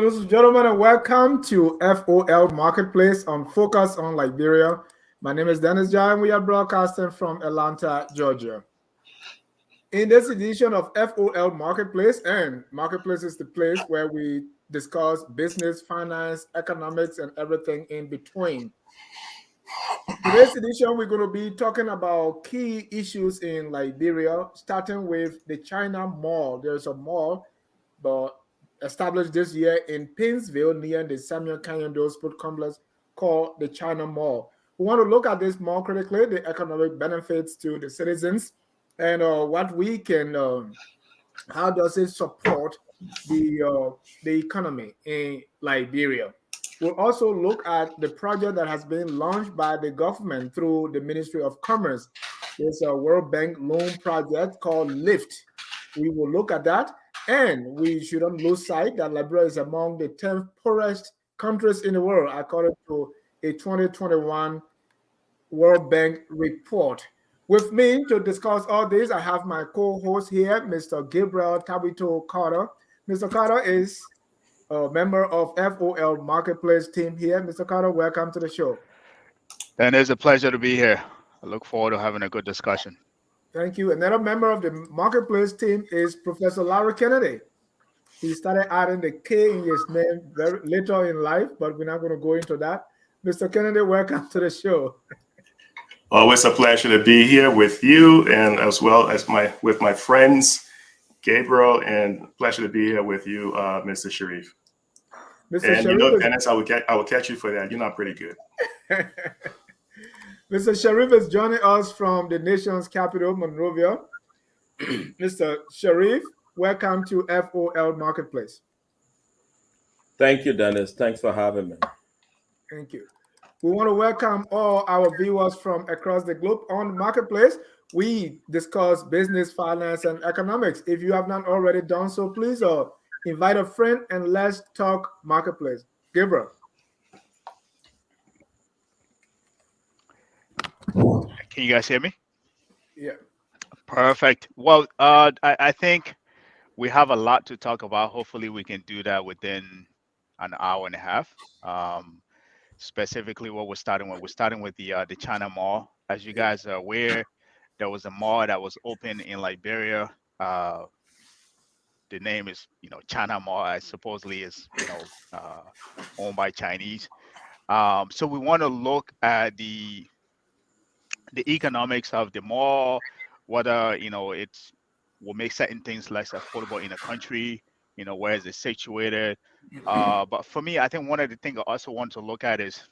ladies and gentlemen, and welcome to FOL Marketplace on Focus on Liberia. My name is Dennis Jai, and we are broadcasting from Atlanta, Georgia. In this edition of FOL Marketplace, and Marketplace is the place where we discuss business, finance, economics, and everything in between. Today's edition, we're going to be talking about key issues in Liberia, starting with the China Mall. There's a mall, but established this year in Painesville near the Samuel Canyon Sport Complex called the China Mall. We want to look at this more critically, the economic benefits to the citizens, and what we can, how does it support the economy in Liberia. We'll also look at the project that has been launched by the government through the Ministry of Commerce. There's a World Bank loan project called LIFT. We will look at that. And we shouldn't lose sight that Liberia is among the 10 poorest countries in the world, according to a 2021 World Bank report. With me to discuss all this, I have my co-host here, Mr. Gabriel Tabito Carter. Mr. Carter is a member of FOL Marketplace team here. Mr. Carter, welcome to the show. And it's a pleasure to be here. I look forward to having a good discussion. Thank you. Another member of the Marketplace team is Professor Larry Kennedy. He started adding the K in his name very later in life, but we're not going to go into that. Mr. Kennedy, welcome to the show. Always a pleasure to be here with you, and as well as with my friends, Gabriel, and pleasure to be here with you, Mr. Sharif. Mr. And Sharif you know, Dennis, I will catch you for that. You're not pretty good. Mr. Sharif is joining us from the nation's capital, Monrovia. Mr. Sharif, welcome to FOL Marketplace. Thank you, Dennis. Thanks for having me. Thank you. We want to welcome all our viewers from across the globe on Marketplace. We discuss business, finance, and economics. If you have not already done so, please invite a friend and let's talk Marketplace. Gabriel. Can you guys hear me? Yeah. Perfect. Well, I think we have a lot to talk about. Hopefully, we can do that within an hour and a half. Specifically, what we're starting with the China Mall. As you guys are aware, there was a mall that was open in Liberia. The name is, China Mall. I supposedly is, owned by Chinese. So we want to look at the economics of the mall, whether it's will make certain things less affordable in the country, where is it situated. But for me, I think one of the things I also want to look at is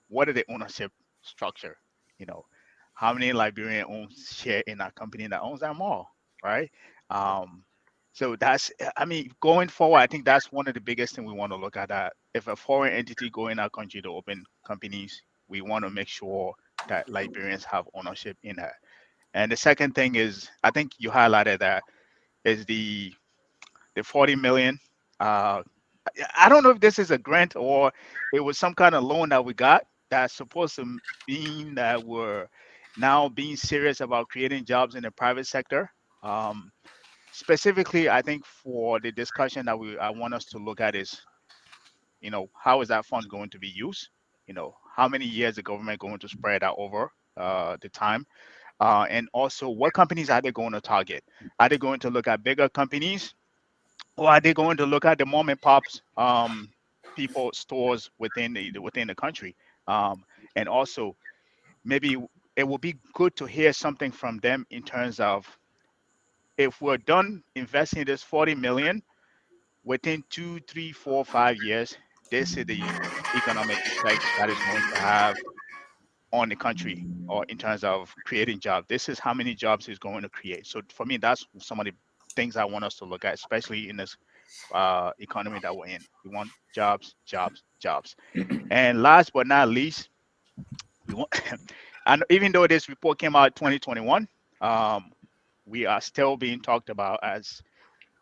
what are the ownership structure? How many Liberian owns share in that company that owns that mall, right? So going forward, I think that's one of the biggest things we want to look at. That if a foreign entity go in our country to open companies, we want to make sure that Liberians have ownership in that. And the second thing is, I think you highlighted that, is the 40 million. I don't know if this is a grant or it was some kind of loan that we got that's supposed to mean that we're now being serious about creating jobs in the private sector. Specifically, I think for the discussion that I want us to look at is, how is that fund going to be used? How many years the government going to spread out over the time? And also, what companies are they going to target? Are they going to look at bigger companies, or are they going to look at the mom and pops, people stores within the country? And also, maybe it will be good to hear something from them in terms of, if we're done investing this 40 million within 2, 3, 4, 5 years, this is the economic effect that is going to have on the country, or in terms of creating jobs. This is how many jobs it's going to create. So for me, that's some of the things I want us to look at, especially in this economy that we're in. We want jobs, jobs, jobs. And last but not least, we want, and even though this report came out 2021, we are still being talked about as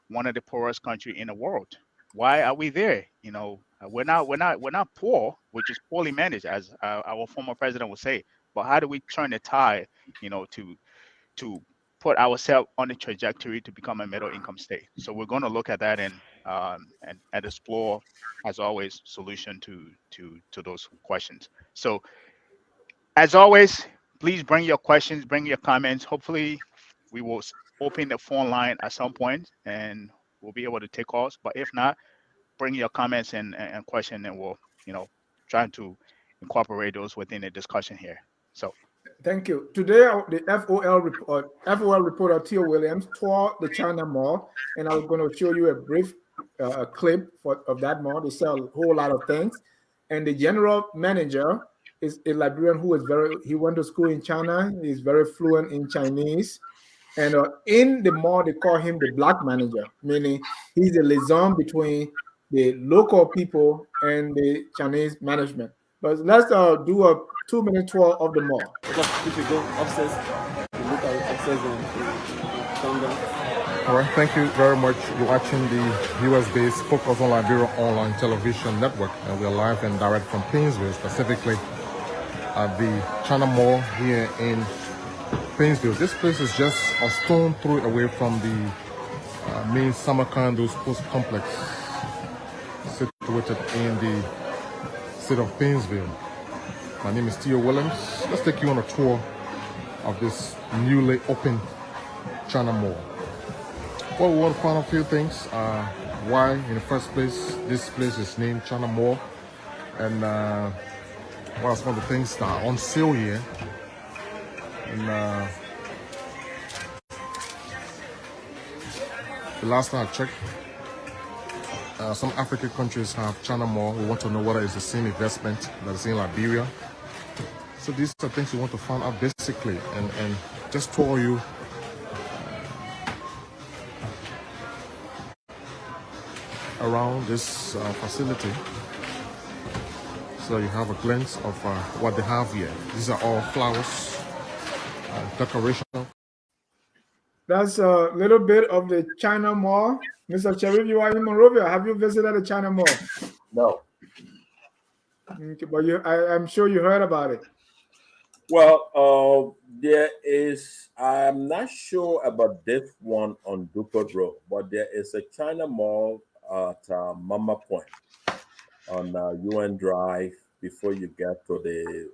one of the poorest country in the world. Why are we there? We're not poor. We're just poorly managed, as our former president would say. But how do we turn the tide, to put ourselves on the trajectory to become a middle income state? So we're going to look at that, and and explore, as always, solution to those questions. So as always, please bring your questions, bring your comments. Hopefully, we will open the phone line at some point, and we'll be able to take calls. But if not, bring your comments and question, and we'll try to incorporate those within the discussion here. So Thank you. Today, the FOL reporter Theo Williams toured the China Mall, and I'm going to show you a brief clip of that mall. They sell a whole lot of things, and the general manager is a Liberian who is he went to school in China. He's very fluent in Chinese, and in the mall they call him the black manager, meaning he's the liaison between the local people and the Chinese management. But let's do a 2-minute tour of the mall. Because if you go upstairs, you look at upstairs and come down. All right, thank you very much. You're watching the US-based Focus on Liberia online television network, and we're live and direct from Painesville, specifically at the China Mall here in Painesville. This place is just a stone throw away from the main Samarkand Sports Complex, situated in the city of Painesville. My name is Theo Williams. Let's take you on a tour of this newly opened China Mall. Well, we want to find out a few things. Why, in the first place, this place is named China Mall, and what are some of the things that are on sale here. And the last time I checked, some African countries have China Mall. We want to know whether it's the same investment that is in Liberia. So these are things we want to find out basically, and just tour you around this facility, so you have a glimpse of what they have here. These are all flowers, decoration. That's a little bit of the China Mall. Mr. Cherif, you are in Monrovia. Have you visited the China Mall? No. Okay, but I'm sure you heard about it. Well, there is, I'm not sure about this one on Dupont Road, but there is a China Mall at Mama Point on UN Drive before you get to the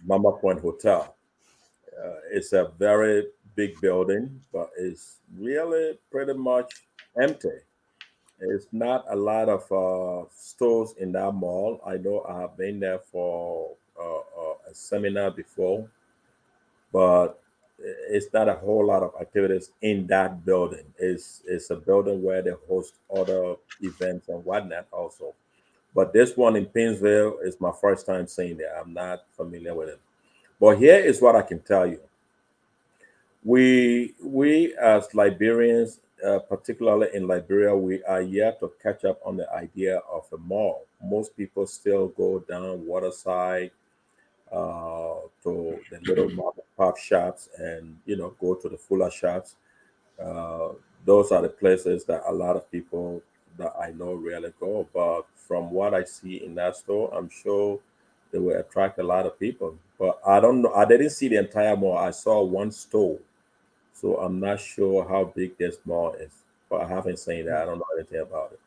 Mama Point Hotel. It's a very big building, but it's really pretty much empty. It's not a lot of stores in that mall. I know I have been there for a seminar before, but it's not a whole lot of activities in that building. It's a building where they host other events and whatnot also. But this one in Painesville is my first time seeing it. I'm not familiar with it. But here is what I can tell you. We as Liberians, particularly in Liberia, we are yet to catch up on the idea of a mall. Most people still go down Waterside to the little mom and pop shops, and go to the fuller shops. Those are the places that a lot of people that I know really go. But from what I see in that store, I'm sure they will attract a lot of people. But I don't know. I didn't see the entire mall. I saw one store. So I'm not sure how big this mall is, but I haven't seen that. I don't know anything about it.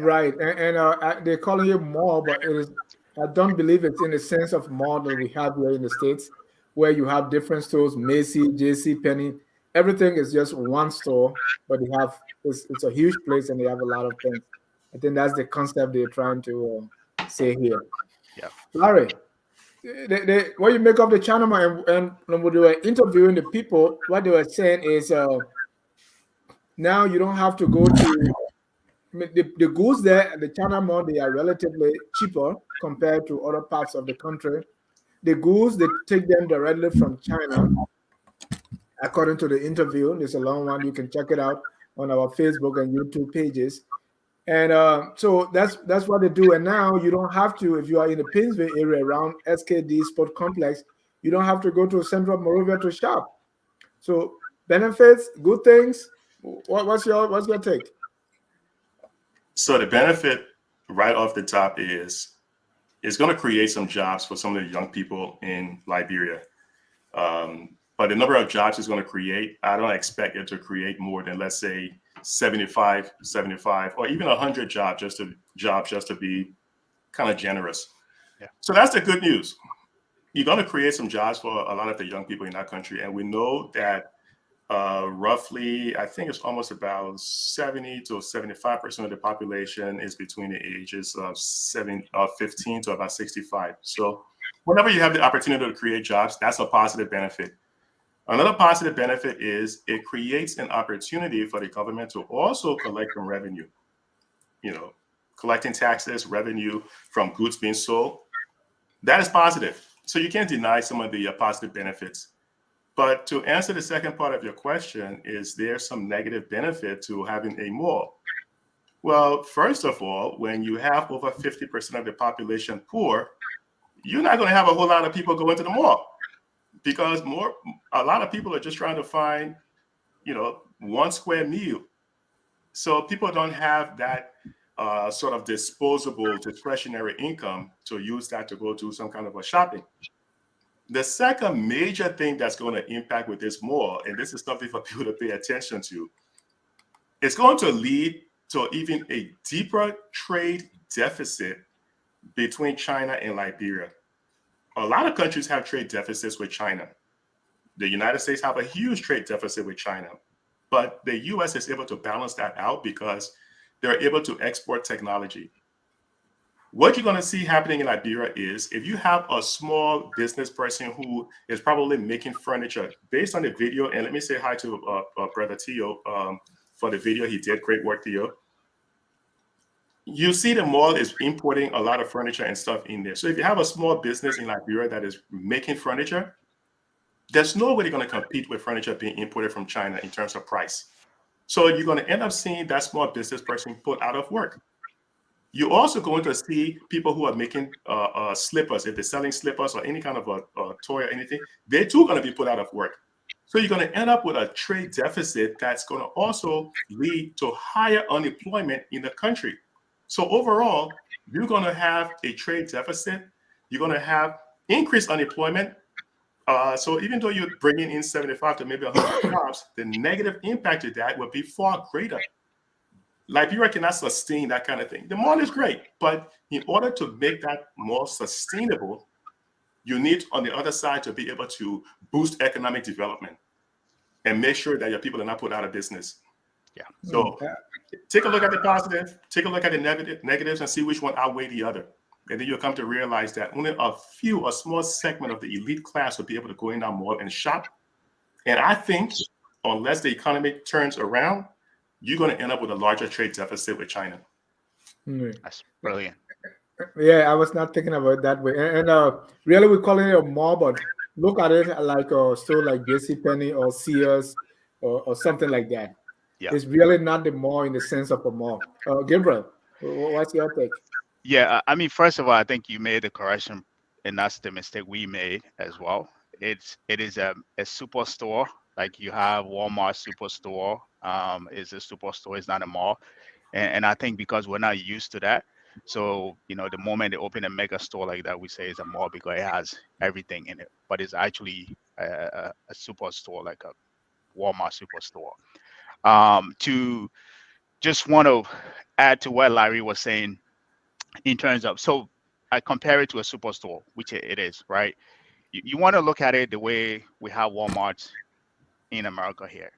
Right, and they're calling it mall, but it is. I don't believe it's in the sense of mall that we have here in the States, where you have different stores, Macy, JC Penney. Everything is just one store, but they have it's a huge place and they have a lot of things. I think that's the concept they're trying to say here. Yeah, Larry. What you make of the China Mall, and when they were interviewing the people, what they were saying is now you don't have to go to the goods there at the China Mall. They are relatively cheaper compared to other parts of the country. The goods, they take them directly from China, according to the interview. There's a long one. You can check it out on our Facebook and YouTube pages. And so that's what they do. And now you don't have to, if you are in the Painesville area around SKD Sport Complex, you don't have to go to Central Monrovia to shop. So benefits, good things. What's your take? So the benefit right off the top is it's going to create some jobs for some of the young people in Liberia. but the number of jobs it's going to create, I don't expect it to create more than, let's say, 75, or even 100 jobs just to be kind of generous. Yeah. So that's the good news. You're going to create some jobs for a lot of the young people in that country, and we know that roughly, I think it's almost about 70 to 75% of the population is between the ages of 15 to about 65. So whenever you have the opportunity to create jobs, that's a positive benefit. Another positive benefit is it creates an opportunity for the government to also collect some revenue, collecting taxes, revenue from goods being sold. That is positive. So you can't deny some of the positive benefits. But to answer the second part of your question, is there some negative benefit to having a mall? Well, first of all, when you have over 50% of the population poor, you're not going to have a whole lot of people going to the mall because a lot of people are just trying to find, 1 square meal. So people don't have that sort of disposable discretionary income to use that to go do some kind of a shopping. The second major thing that's going to impact with this mall, and this is something for people to pay attention to, it's going to lead to even a deeper trade deficit between China and Liberia. A lot of countries have trade deficits with China. The United States have a huge trade deficit with China, but the US is able to balance that out because they're able to export technology. What you're going to see happening in Liberia is if you have a small business person who is probably making furniture based on the video, and let me say hi to Brother Tio for the video. He did great work, Tio. You see the mall is importing a lot of furniture and stuff in there. So if you have a small business in Liberia that is making furniture, there's no way they're going to compete with furniture being imported from China in terms of price. So you're going to end up seeing that small business person put out of work. You're also going to see people who are making slippers, if they're selling slippers or any kind of a toy or anything, they're too going to be put out of work. So you're going to end up with a trade deficit that's going to also lead to higher unemployment in the country. So overall, you're going to have a trade deficit. You're going to have increased unemployment. So even though you're bringing in 75 to maybe 100 jobs, the negative impact of that will be far greater. Liberia cannot sustain that kind of thing. The mall is great, but in order to make that more sustainable, you need on the other side to be able to boost economic development and make sure that your people are not put out of business. Yeah. So take a look at the positive, take a look at the negatives and see which one outweigh the other. And then you'll come to realize that only a small segment of the elite class will be able to go in that mall and shop. And I think unless the economy turns around, you're going to end up with a larger trade deficit with China. That's brilliant. Yeah, I was not thinking about it that way. And really, we're calling it a mall, but look at it like a store like JCPenney or Sears or something like that. Yeah. It's really not the mall in the sense of a mall. Gabriel, what's your take? Yeah, I mean, first of all, I think you made the correction, and that's the mistake we made as well. It is a superstore, like you have Walmart superstore. It's a superstore, it's not a mall. And I think because we're not used to that, so the moment they open a mega store like that, we say it's a mall because it has everything in it. But it's actually a superstore, like a Walmart superstore. To just want to add to what Larry was saying in terms of, so I compare it to a superstore, which it is, right? You want to look at it the way we have Walmarts in America here.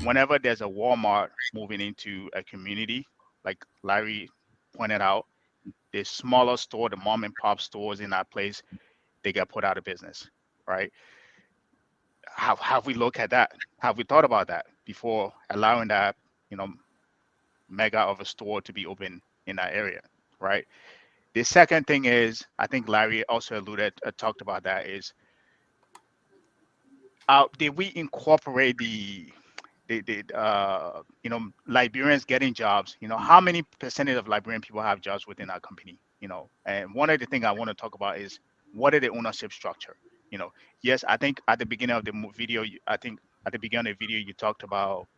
Whenever there's a Walmart moving into a community, like Larry pointed out, the smaller store, the mom and pop stores in that place, they get put out of business, right? Have we looked at that? Have we thought about that before allowing that, mega of a store to be open in that area, right? The second thing is, I think Larry also talked about that is, did we incorporate the Liberians getting jobs? How many percentage of Liberian people have jobs within our company? And one of the things I want to talk about is what are the ownership structure? Yes, I think at the beginning of the video, I think at the beginning of the video, you talked about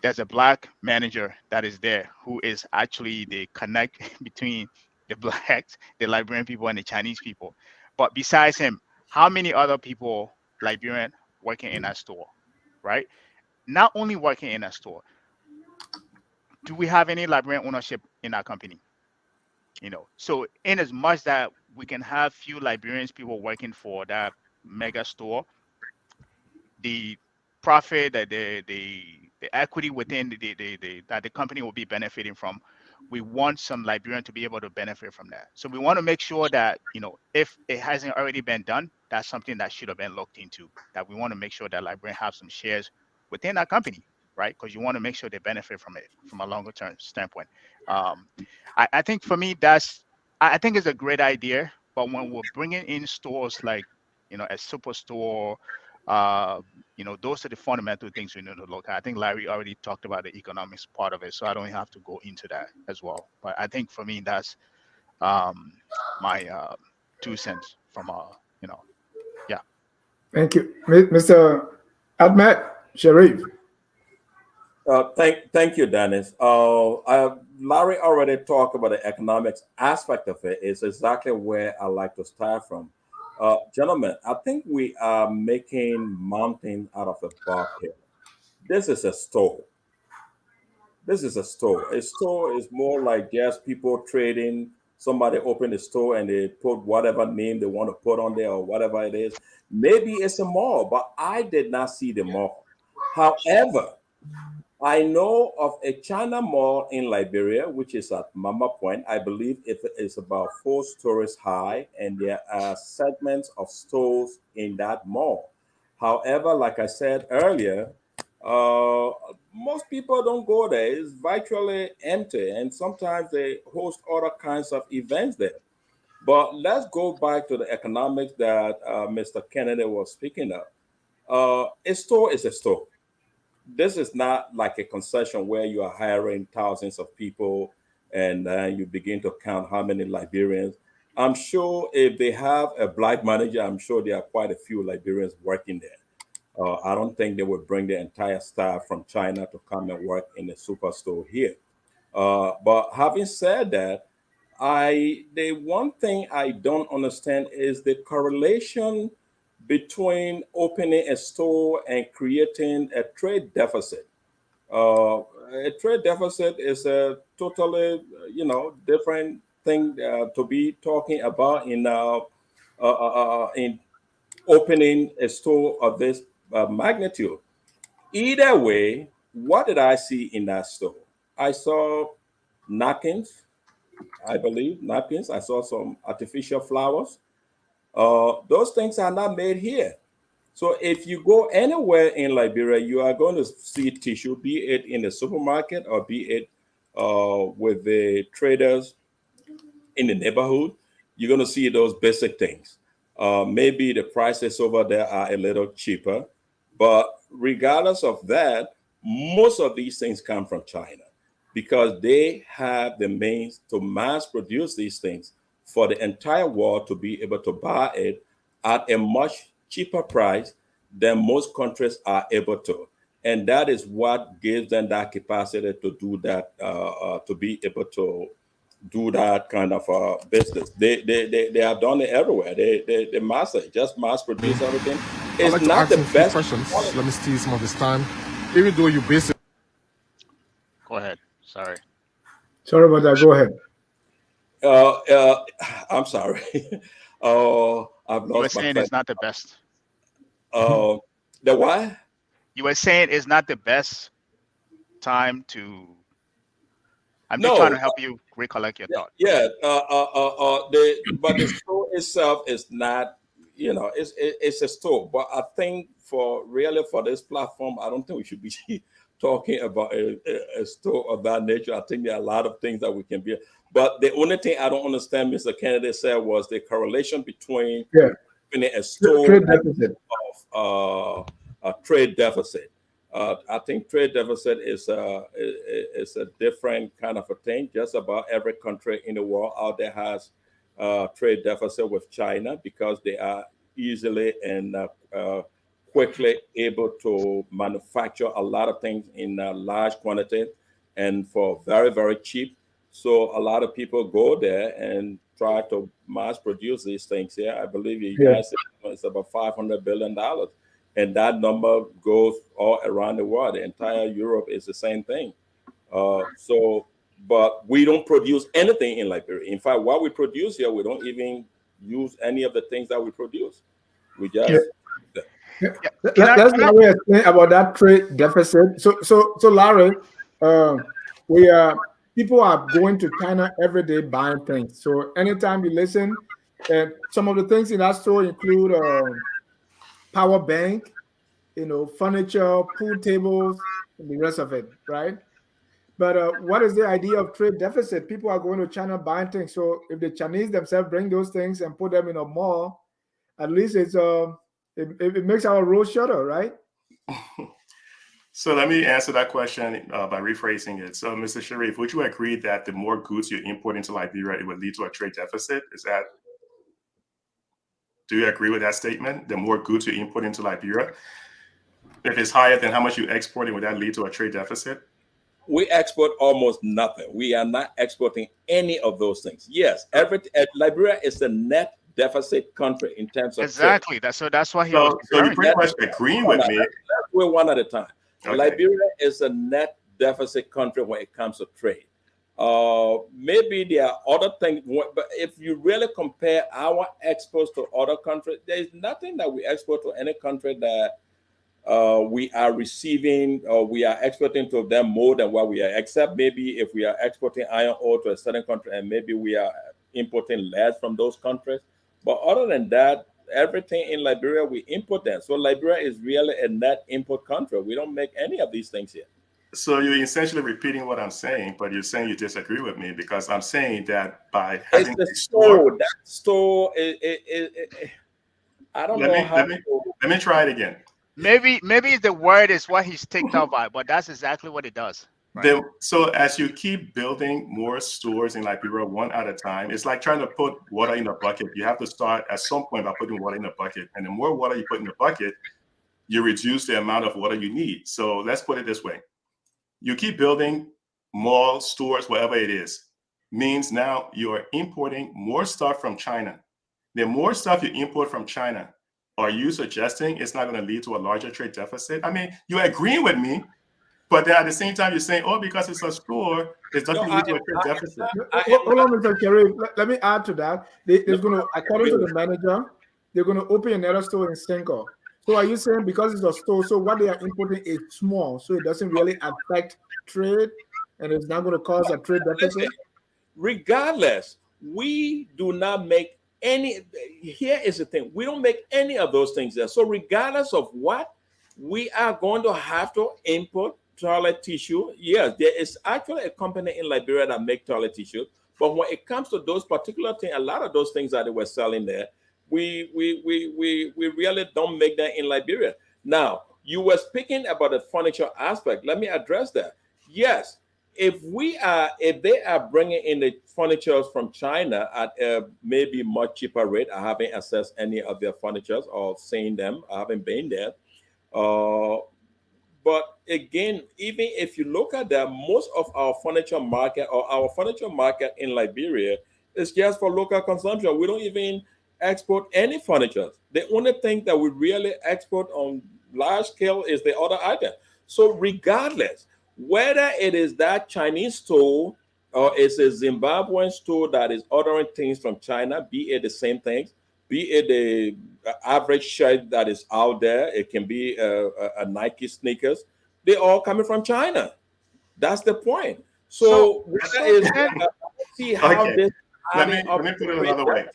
there's a black manager that is there who is actually the connect between the blacks, the Liberian people, and the Chinese people. But besides him, how many other people, Liberian, working in a store, right? Not only working in a store, do we have any Liberian ownership in our company? So in as much that we can have few Liberians people working for that mega store, the profit that the equity within that the company will be benefiting from, we want some Liberian to be able to benefit from that. So we want to make sure that if it hasn't already been done, that's something that should have been looked into, that we want to make sure that Liberian have some shares within that company, right? Because you want to make sure they benefit from it from a longer term standpoint. I think for me, I think it's a great idea, but when we're bringing in stores like a superstore, uh, those are the fundamental things we need to look at. I think Larry already talked about the economics part of it, so I don't have to go into that as well. But I think for me, that's um, my 2 cents from yeah. Thank you. Mr. Ahmed Sharif. Thank you, Dennis. Larry already talked about the economics aspect of it. It's exactly where I like to start from. Gentlemen, I think we are making mountains out of a bark. This is a store. This is a store. A store is more like just people trading. Somebody opened a store and they put whatever name they want to put on there or whatever it is. Maybe it's a mall, but I did not see the mall. However, I know of a China mall in Liberia, which is at Mama Point. I believe it is about 4 stories high, and there are segments of stores in that mall. However, like I said earlier, uh, most people don't go there. It's virtually empty, and sometimes they host other kinds of events there. But let's go back to the economics that Mr. Kennedy was speaking of. A store is a store. This is not like a concession where you are hiring thousands of people and you begin to count how many Liberians. I'm sure if they have a black manager, I'm sure there are quite a few Liberians working there. I don't think they would bring the entire staff from China to come and work in the superstore here. But having said that, the one thing I don't understand is the correlation between opening a store and creating a trade deficit. A trade deficit is a totally, different thing to be talking about in opening a store of this magnitude. Either way, what did I see in that store? I saw napkins, I believe, napkins. I saw some artificial flowers. Those things are not made here. So if you go anywhere in Liberia, you are going to see tissue, be it in the supermarket or be it with the traders in the neighborhood. You're going to see those basic things. Maybe the prices over there are a little cheaper, but regardless of that, most of these things come from China because they have the means to mass produce these things for the entire world to be able to buy it at a much cheaper price than most countries are able to. And that is what gives them that capacity to do that, to be able to do that kind of business. They have done it everywhere. They mass it, just mass produce everything. I'd It's like to not ask the him a few best questions. quality. Let me steal some of this time. Even though you basically Go ahead. Sorry. Sorry about that. Go ahead. Uh, uh, I'm sorry. I've You were lost my saying train. it's not the best. Uh, the why? You were saying it's not the best time to. I'm just trying No, to help you recollect your thought. Go ahead. yeah. But the store itself is not. It's a store. But I think for this platform, I don't think we should be talking about a store of that nature. I think there are a lot of things that we can be. But the only thing I don't understand, Mr. Kennedy said, was the correlation between Yeah. opening a store Trade deficit. of a trade deficit. I think trade deficit is a different kind of a thing. Just about every country in the world out there has trade deficit with China because they are easily and quickly able to manufacture a lot of things in a large quantity and for very, very cheap. So a lot of people go there and try to mass produce these things here. I believe the Yeah. United States it's about $500 billion, and that number goes all around the world. The entire Europe is the same thing. But we don't produce anything in Liberia. In fact, what we produce here, we don't even use any of the things that we produce. We just Yeah. Can I, Let's can I, Larry explain about that trade deficit. So Larry, uh, we people are going to China every day buying things. So anytime you listen, some of the things in that store include power bank, furniture, pool tables, and the rest of it, right? But what is the idea of trade deficit? People are going to China buying things. So if the Chinese themselves bring those things and put them in a mall, at least it makes our road shorter, right? So let me answer that question by rephrasing it. So, Mr. Sharif, would you agree that the more goods you import into Liberia, it would lead to a trade deficit? Do you agree with that statement? The more goods you import into Liberia, if it's higher than how much you export, would that lead to a trade deficit? We export almost nothing. We are not exporting any of those things. Yes, Liberia is a net deficit country in terms of exactly. trade. That's why he was So you're referring pretty to. much agreeing with me. Let's go one at a time. Okay. Liberia is a net deficit country when it comes to trade. Maybe there are other things, but if you really compare our exports to other countries, there is nothing that we export to any country that we are receiving or we are exporting to them more than what we are, except maybe if we are exporting iron ore to a certain country and maybe we are importing lead from those countries. But other than that, everything in Liberia, we import them. So Liberia is really a net import country. We don't make any of these things here. So you're essentially repeating what I'm saying, but you're saying you disagree with me because I'm saying that by having It's the a store, that store, I don't know how. Let me try it again. Maybe the word is what he's ticked off by, but that's exactly what it does. Right? So as you keep building more stores in Liberia one at a time, it's like trying to put water in a bucket. You have to start at some point by putting water in a bucket. And the more water you put in the bucket, you reduce the amount of water you need. So let's put it this way. You keep building malls, stores, whatever it is, means now you're importing more stuff from China. The more stuff you import from China, are you suggesting it's not going to lead to a larger trade deficit? I mean, you're agreeing with me, but then at the same time, you're saying, oh, because it's a store, it doesn't lead to a trade deficit. Hold on, Mr. Sharif. Let me add to that. There's going to, according to the manager, they're going to open another store in Senko. So are you saying because it's a store, so what they are importing is small, so it doesn't really affect trade, and it's not going to cause a trade deficit? Regardless, we do not make any. Here is the thing: we don't make any of those things there. So regardless of what, we are going to have to import toilet tissue. Yes, there is actually a company in Liberia that make toilet tissue, but when it comes to those particular things, a lot of those things that they were selling there, we really don't make that in Liberia. Now, you were speaking about the furniture aspect. Let me address that. Yes, if they are bringing in the furniture from China at a maybe much cheaper rate, I haven't accessed any of their furnitures or seen them. I haven't been there. But again, even if you look at that, most of our furniture market in Liberia is just for local consumption. We don't even export any furniture. The only thing that we really export on large scale is the other item. So regardless, whether it is that Chinese store or it's a Zimbabwean store that is ordering things from China, be it the same things, be it the average shirt that is out there, it can be a Nike sneakers, they're all coming from China. That's the point. See how okay. this. Let me put it another way.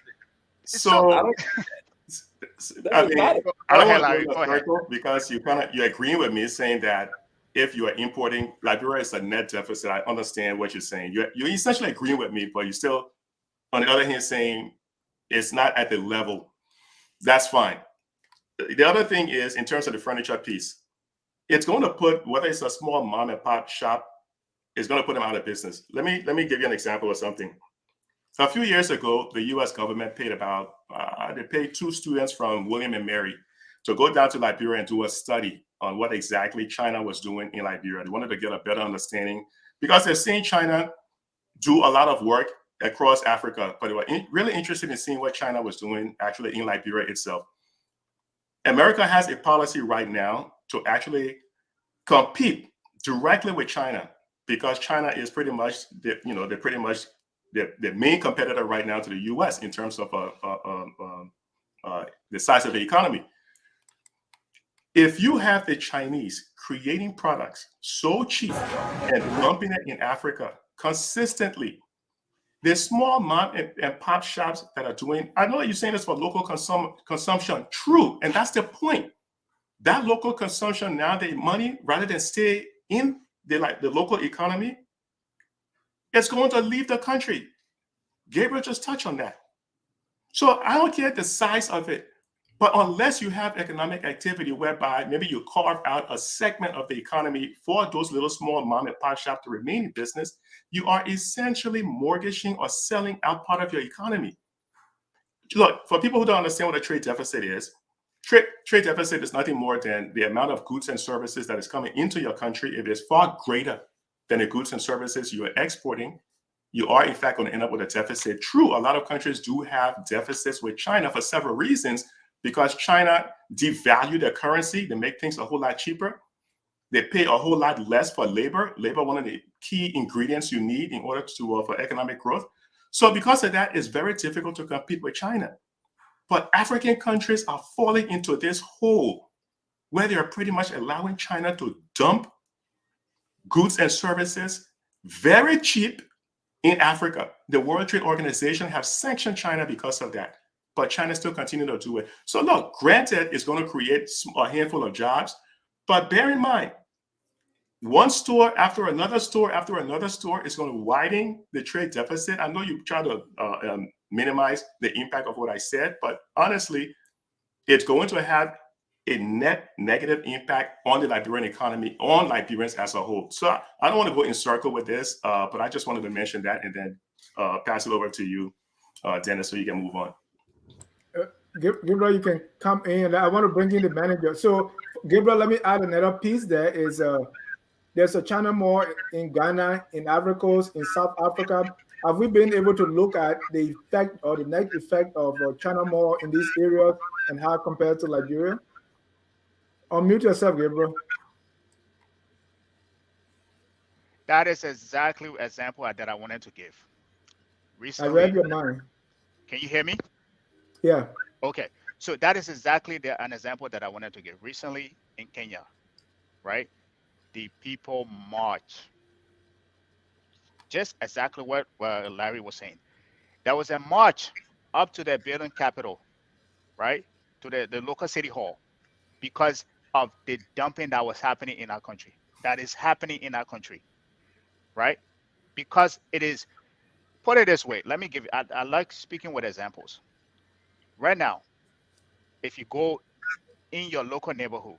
So I don't want to go in a circle because you're agreeing with me saying that if you are importing, Liberia is a net deficit. I understand what you're saying. You're essentially agreeing with me, but you're still, on the other hand, saying it's not at the level. That's fine. The other thing is, in terms of the furniture piece, it's going to put, whether it's a small mom and pop shop, it's going to put them out of business. Let me give you an example of something. A few years ago, the U.S. government paid they paid 2 students from William and Mary to go down to Liberia and do a study on what exactly China was doing in Liberia. They wanted to get a better understanding because they're seeing China do a lot of work across Africa, but they were really interested in seeing what China was doing actually in Liberia itself. America has a policy right now to actually compete directly with China, because China is pretty much the main competitor right now to the U.S. in terms of the size of the economy. If you have the Chinese creating products so cheap and dumping it in Africa consistently, the small mom and pop shops that are doing, I know you're saying this for local consumption, true, and that's the point. That local consumption now, the money, rather than stay in the local economy, it's going to leave the country. Gabriel just touched on that. So I don't care the size of it, but unless you have economic activity whereby maybe you carve out a segment of the economy for those little small mom and pop shops to remain in business, you are essentially mortgaging or selling out part of your economy. Look, for people who don't understand what a trade deficit is, trade deficit is nothing more than the amount of goods and services that is coming into your country. If it's far greater than the goods and services you are exporting, you are in fact going to end up with a deficit. True, a lot of countries do have deficits with China for several reasons, because China devalued their currency to make things a whole lot cheaper. They pay a whole lot less for labor. Labor, one of the key ingredients you need in order to for economic growth. So because of that, it's very difficult to compete with China. But African countries are falling into this hole where they are pretty much allowing China to dump goods and services very cheap in Africa. The World Trade Organization have sanctioned China because of that, but China still continue to do it. So look, granted, it's going to create a handful of jobs, but bear in mind, one store after another store after another store is going to widen the trade deficit. I know you try to minimize the impact of what I said, but honestly, it's going to have a net negative impact on the Liberian economy, on Liberians as a whole. So I don't want to go in circle with this, but I just wanted to mention that and then pass it over to you, Dennis, so you can move on. Gabriel, you can come in. I want to bring in the manager. So Gabriel, let me add another piece. There's a China Mall in Ghana, in Ivory Coast, in South Africa. Have we been able to look at the effect or the net effect of China Mall in these areas and how compared to Liberia? Unmute yourself, Gabriel. That is exactly the example that I wanted to give. Recently, I read your mind. Can you hear me? Yeah. Okay. So that is exactly an example that I wanted to give. Recently in Kenya, right? The people march. Just exactly what Larry was saying. There was a march up to the building capital, right? To the local city hall, because of the dumping that was happening in our country. That is happening in our country, right? Because it is, put it this way, let me give you, I like speaking with examples. Right now, if you go in your local neighborhood,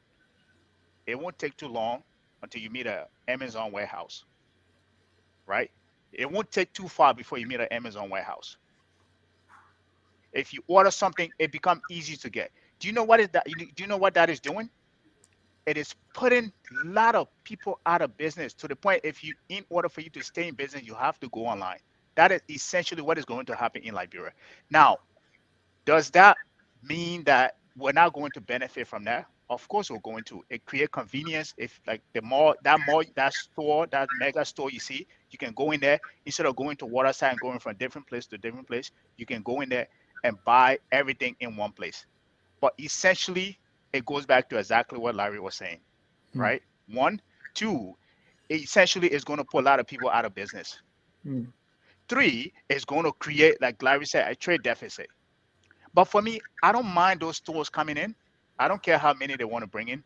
it won't take too long until you meet an Amazon warehouse, right? It won't take too far before you meet an Amazon warehouse. If you order something, it becomes easy to get. Do you know what is that? Do you know what that is doing? It is putting a lot of people out of business, to the point, in order for you to stay in business, you have to go online. That is essentially what is going to happen in Liberia. Now, does that mean that we're not going to benefit from that? Of course we're going to. It create convenience. If like that store, that mega store you see, you can go in there instead of going to Waterside and going from different place to different place. You can go in there and buy everything in one place. But essentially, it goes back to exactly what Larry was saying, right? 1, 2, it essentially is going to put a lot of people out of business. 3, is going to create, like Larry said, a trade deficit. But for me, I don't mind those stores coming in. I don't care how many they want to bring in.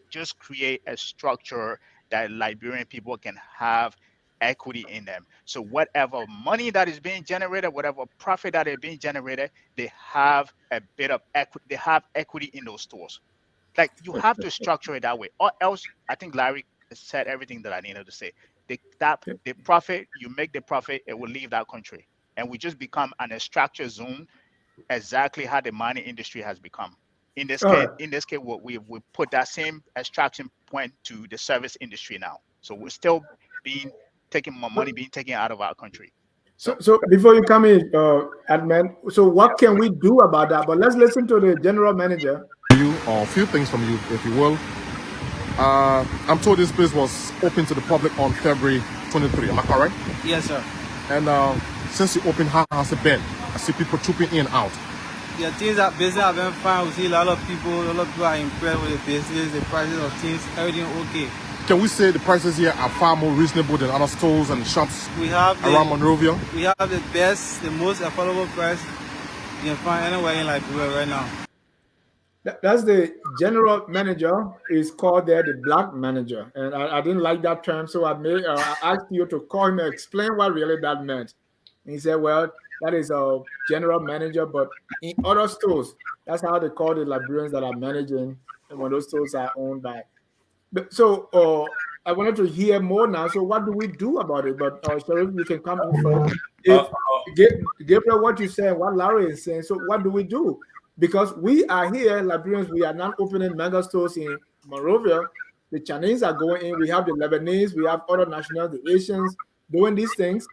Just create a structure that Liberian people can have equity in them. So whatever money that is being generated, whatever profit that is being generated, they have a bit of equity. They have equity in those stores. Like, you have to structure it that way, or else I think Larry said everything that I needed to say. The profit, you make the profit, it will leave that country, and we just become an extraction zone, exactly how the mining industry has become. In this case, we put that same extraction point to the service industry now. So we're still taking more money being taken out of our country. So before you come in, admin, so what can we do about that? But let's listen to the general manager. you, or a few things from you, if you will. I'm told this place was open to the public on February 23. Am I correct? Yes, sir. And since you opened, how has it been? I see people trooping in and out. Yeah, things are business have been fine. We see a lot of people are impressed with the business, the prices of things, everything okay. Can we say the prices here are far more reasonable than other stores and shops We have around Monrovia? We have the best, the most affordable price you can find anywhere in Liberia right now. That's the general manager is called there the black manager, and I didn't like that term, so I asked you to call him and explain what really that meant. And he said, "Well, that is a general manager, but in other stores, that's how they call the Liberians that are managing, and when those stores are owned by." So, I wanted to hear more now. So, what do we do about it? But Sheriff, you can come in first. Uh, If Gabriel, what you said, what Larry is saying, so what do we do? Because we are here, Liberians, we are not opening mega stores in Monrovia. The Chinese are going in. We have the Lebanese, we have other nationals, the Asians doing these things.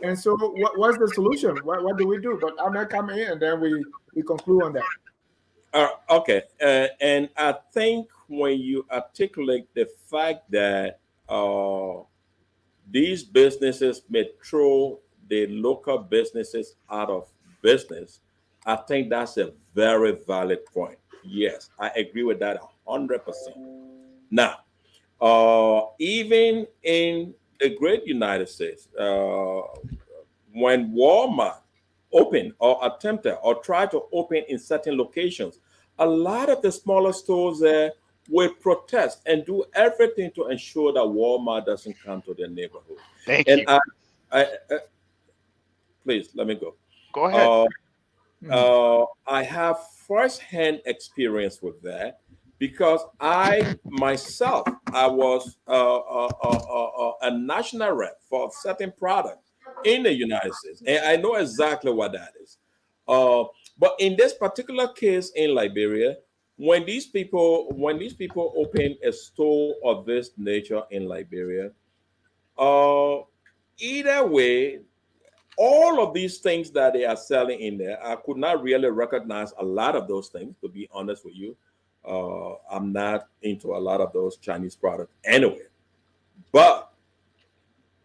And so, what's the solution? What do we do? But I'm gonna come in and then we conclude on that. Okay, and I think when you articulate the fact that these businesses may throw the local businesses out of business, I think that's a very valid point. Yes, I agree with that 100%. Now, even in the great United States, when Walmart opened or attempted or tried to open in certain locations, a lot of the smaller stores there will protest and do everything to ensure that Walmart doesn't come to their neighborhood. Thank And you. I please let me go. Go ahead. I have firsthand experience with that because I myself I was a national rep for a certain product in the United States, and I know exactly what that is. Uh, but in this particular case in Liberia, when these people open a store of this nature in Liberia, uh, either way, all of these things that they are selling in there, I could not really recognize a lot of those things, to be honest with you. I'm not into a lot of those Chinese products anyway. But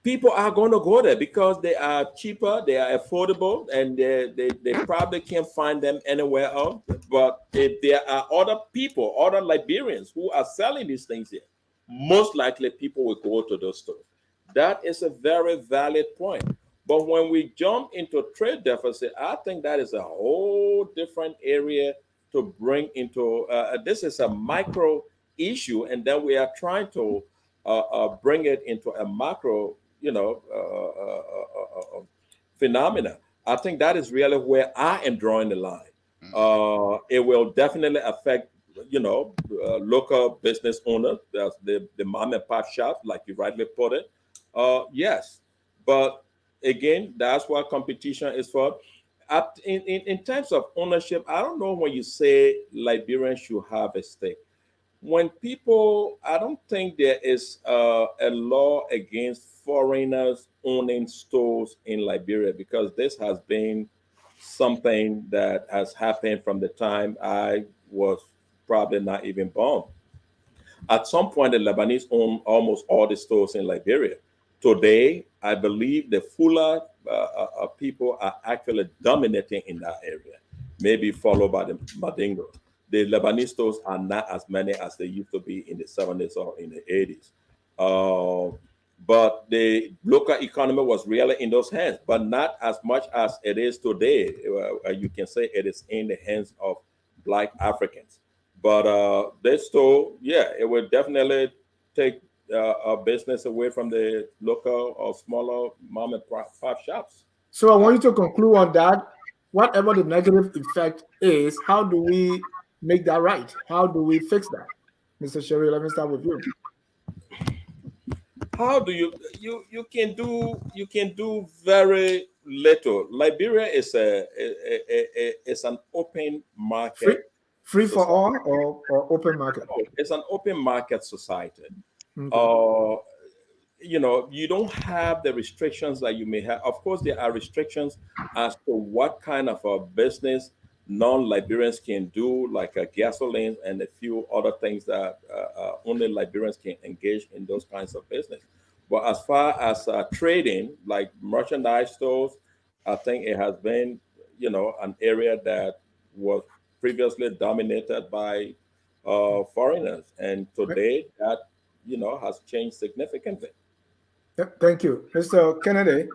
people are going to go there because they are cheaper, they are affordable, and they probably can't find them anywhere else. But if there are other people, other Liberians who are selling these things here, most likely people will go to those stores. That is a very valid point. But when we jump into trade deficit, I think that is a whole different area to bring into. This is a micro issue, and then we are trying to bring it into a macro, phenomena. I think that is really where I am drawing the line. It will definitely affect, local business owners, the mom and pop shops, like you rightly put it. Yes, but again, that's what competition is for. In terms of ownership, I don't know when you say Liberians should have a stake. When people, I don't think there is a law against foreigners owning stores in Liberia because this has been something that has happened from the time I was probably not even born. At some point, the Lebanese own almost all the stores in Liberia. Today, I believe the Fula people are actually dominating in that area, maybe followed by the Madingo. The Lebanese stores are not as many as they used to be in the 70s or in the 80s. But the local economy was really in those hands, but not as much as it is today. You can say it is in the hands of Black Africans. But this store, yeah, it will definitely take a business away from the local or smaller mom and pop shops. So I want you to conclude on that. Whatever the negative effect is, how do we make that right? How do we fix that? Mr. Sherry, let me start with you. How do you can do very little. Liberia is an open Free, market free for society. all or open market? It's an open market society. Okay. Uh, you don't have the restrictions that you may have. Of course, there are restrictions as to what kind of a business non-Liberians can do, like gasoline and a few other things that only Liberians can engage in those kinds of business. But as far as trading, like merchandise stores, I think it has been, an area that was previously dominated by foreigners, and today that, has changed significantly. Thank you. Mr. Kennedy,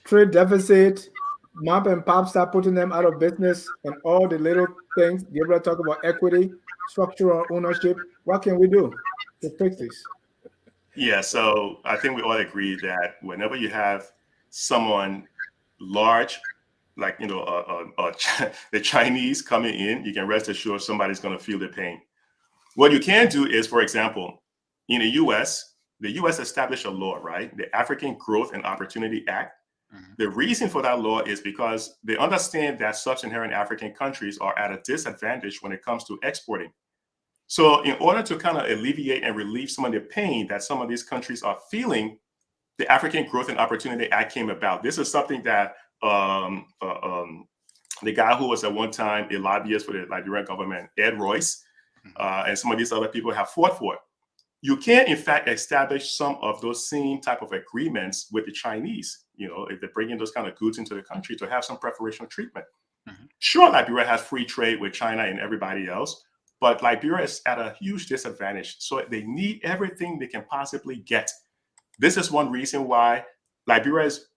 trade deficit, mom and pop start putting them out of business, and all the little things. Gabriel talk about equity, structural ownership. What can we do to fix this? Yeah, so I think we all agree that whenever you have someone large, like the Chinese coming in, you can rest assured somebody's going to feel the pain. What you can do is, for example, in the U.S. established a law, right? The African Growth and Opportunity Act. The reason for that law is because they understand that sub-Saharan African countries are at a disadvantage when it comes to exporting. So in order to kind of alleviate and relieve some of the pain that some of these countries are feeling, the African Growth and Opportunity Act came about. This is something that the guy who was at one time a lobbyist for the Liberian government, Ed Royce, and some of these other people have fought for. You can, in fact, establish some of those same type of agreements with the Chinese, if they're bringing those kind of goods into the country, to have some preferential treatment. Sure, Liberia has free trade with China and everybody else, but Liberia is at a huge disadvantage. So they need everything they can possibly get. This is one reason why Liberia is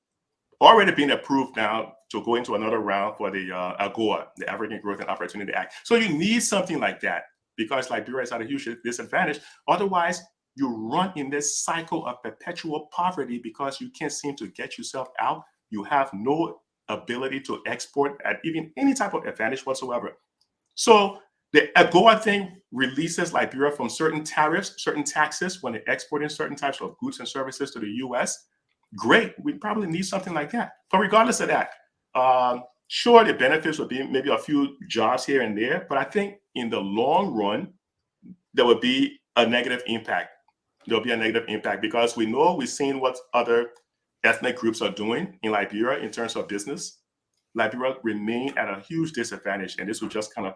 already been approved now to go into another round for the AGOA, the African Growth and Opportunity Act. So you need something like that, because Liberia is at a huge disadvantage. Otherwise, you run in this cycle of perpetual poverty because you can't seem to get yourself out. You have no ability to export at even any type of advantage whatsoever. So the AGOA thing releases Liberia from certain tariffs, certain taxes when they're exporting certain types of goods and services to the U.S. Great. We probably need something like that. But regardless of that, sure, the benefits would be maybe a few jobs here and there, but I think in the long run, there would be a negative impact. There'll be a negative impact because we've seen what other ethnic groups are doing in Liberia in terms of business. Liberia remain at a huge disadvantage, and this will just kind of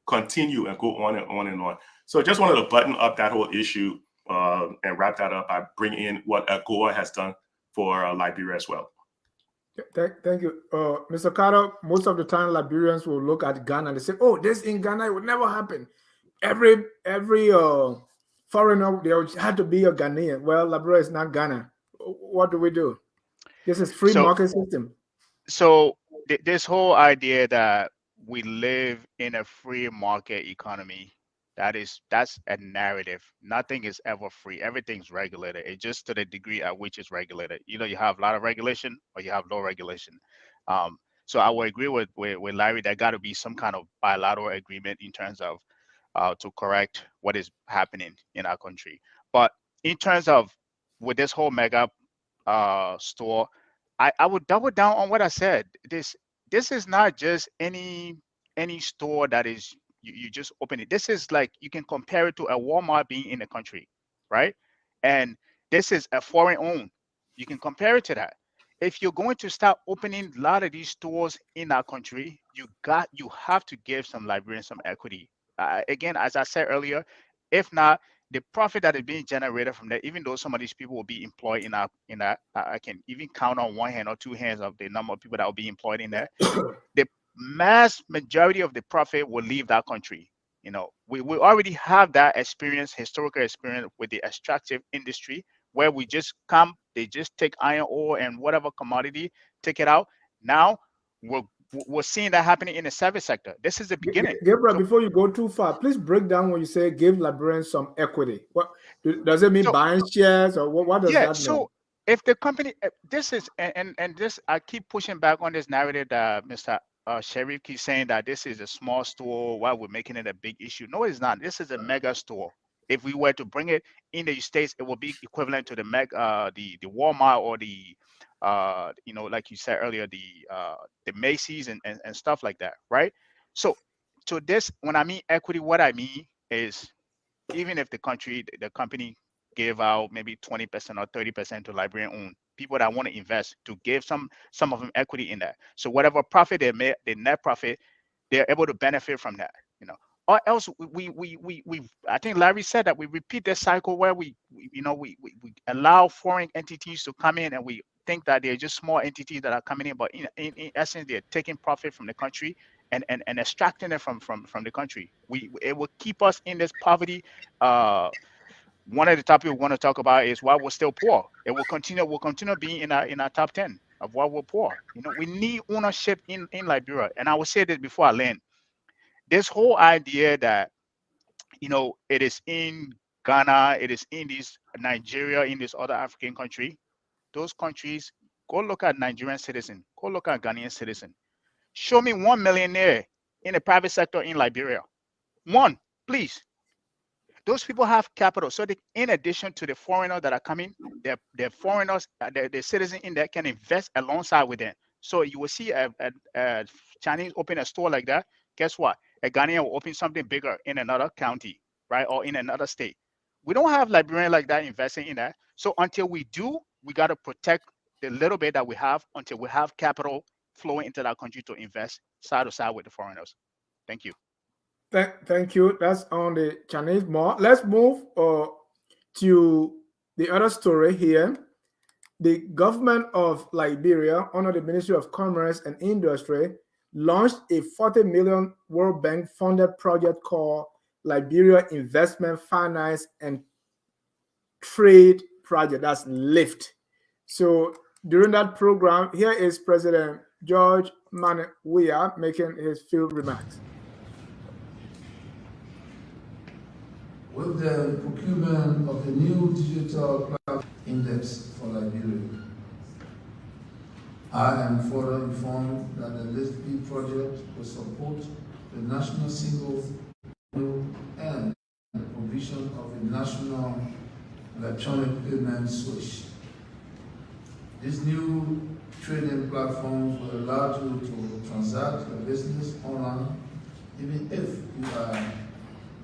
continue and go on and on and on. So just wanted to button up that whole issue and wrap that up by bringing in what AGOA has done for Liberia as well. Thank you. Mr. Carter, most of the time Liberians will look at Ghana and they say, oh, this in Ghana, it would never happen. Every foreigner, there had to be a Ghanaian. Well, Liberia is not Ghana. What do we do? This is free market system. So this whole idea that we live in a free market economy, that's a narrative. Nothing is ever free. Everything's regulated. It's just to the degree at which it's regulated. You have a lot of regulation or you have low regulation. So I would agree with Larry. There got to be some kind of bilateral agreement in terms of to correct what is happening in our country. But in terms of with this whole mega store, I would double down on what I said. This is not just any store that is you just open it. This is like you can compare it to a Walmart being in the country, right? And this is a foreign owned. You can compare it to that. If you're going to start opening a lot of these stores in our country, you have to give some Liberians some equity. Again, as I said earlier, if not, the profit that is being generated from that, even though some of these people will be employed in that, I can even count on one hand or two hands of the number of people that will be employed in there. The mass majority of the profit will leave that country. We already have that experience, historical experience with the extractive industry, where we just come, they just take iron ore and whatever commodity, take it out. Now we're seeing that happening in the service sector. This is the beginning. Gabriel, before you go too far, please break down when you say give Liberians some equity. What does it mean? Buying shares, or what does that mean? So if the company, this is and this, I keep pushing back on this narrative that Mr. Sharif keeps saying that this is a small store while we're making it a big issue. No, it's not. This is a mega store. If we were to bring it in the States, it will be equivalent to the Walmart or the like you said earlier, the Macy's and stuff like that, right? So to this, when I mean equity, what I mean is even if the company give out maybe 20% or 30% to Liberian owned people that want to invest, to give some of them equity in that. So whatever profit they make, the net profit, they're able to benefit from that. Or else we I think Larry said that we repeat this cycle where we allow foreign entities to come in, and we think that they're just small entities that are coming in, but in essence they're taking profit from the country and extracting it from the country. It will keep us in this poverty. One of the topics we want to talk about is why we're still poor. It will continue being in our top 10 of why we're poor. We need ownership in Liberia. And I will say this before I land. This whole idea that it is in Ghana, it is in this Nigeria, in this other African country, those countries, go look at Nigerian citizen, go look at Ghanaian citizen. Show me 1 millionaire in the private sector in Liberia. One, please. Those people have capital. So in addition to the foreigners that are coming, the foreigners, the citizens in there can invest alongside with them. So you will see a Chinese open a store like that. Guess what? A Ghanaian will open something bigger in another county, right? Or in another state. We don't have Liberians like that investing in that. So until we do, we got to protect the little bit that we have until we have capital flowing into that country to invest side to side with the foreigners. Thank you. Thank you. That's on the Chinese mall. Let's move to the other story here. The government of Liberia, under the Ministry of Commerce and Industry, launched a 40 million World Bank funded project called Liberia Investment Finance and Trade Project. That's LIFT. So during that program, here is President George Manweya making his few remarks. With the procurement of the new digital platform index for Liberia, I am further informed that the LIFT project will support the national single and the provision of a national electronic payment switch. These new trading platforms will allow you to transact your business online, even if you are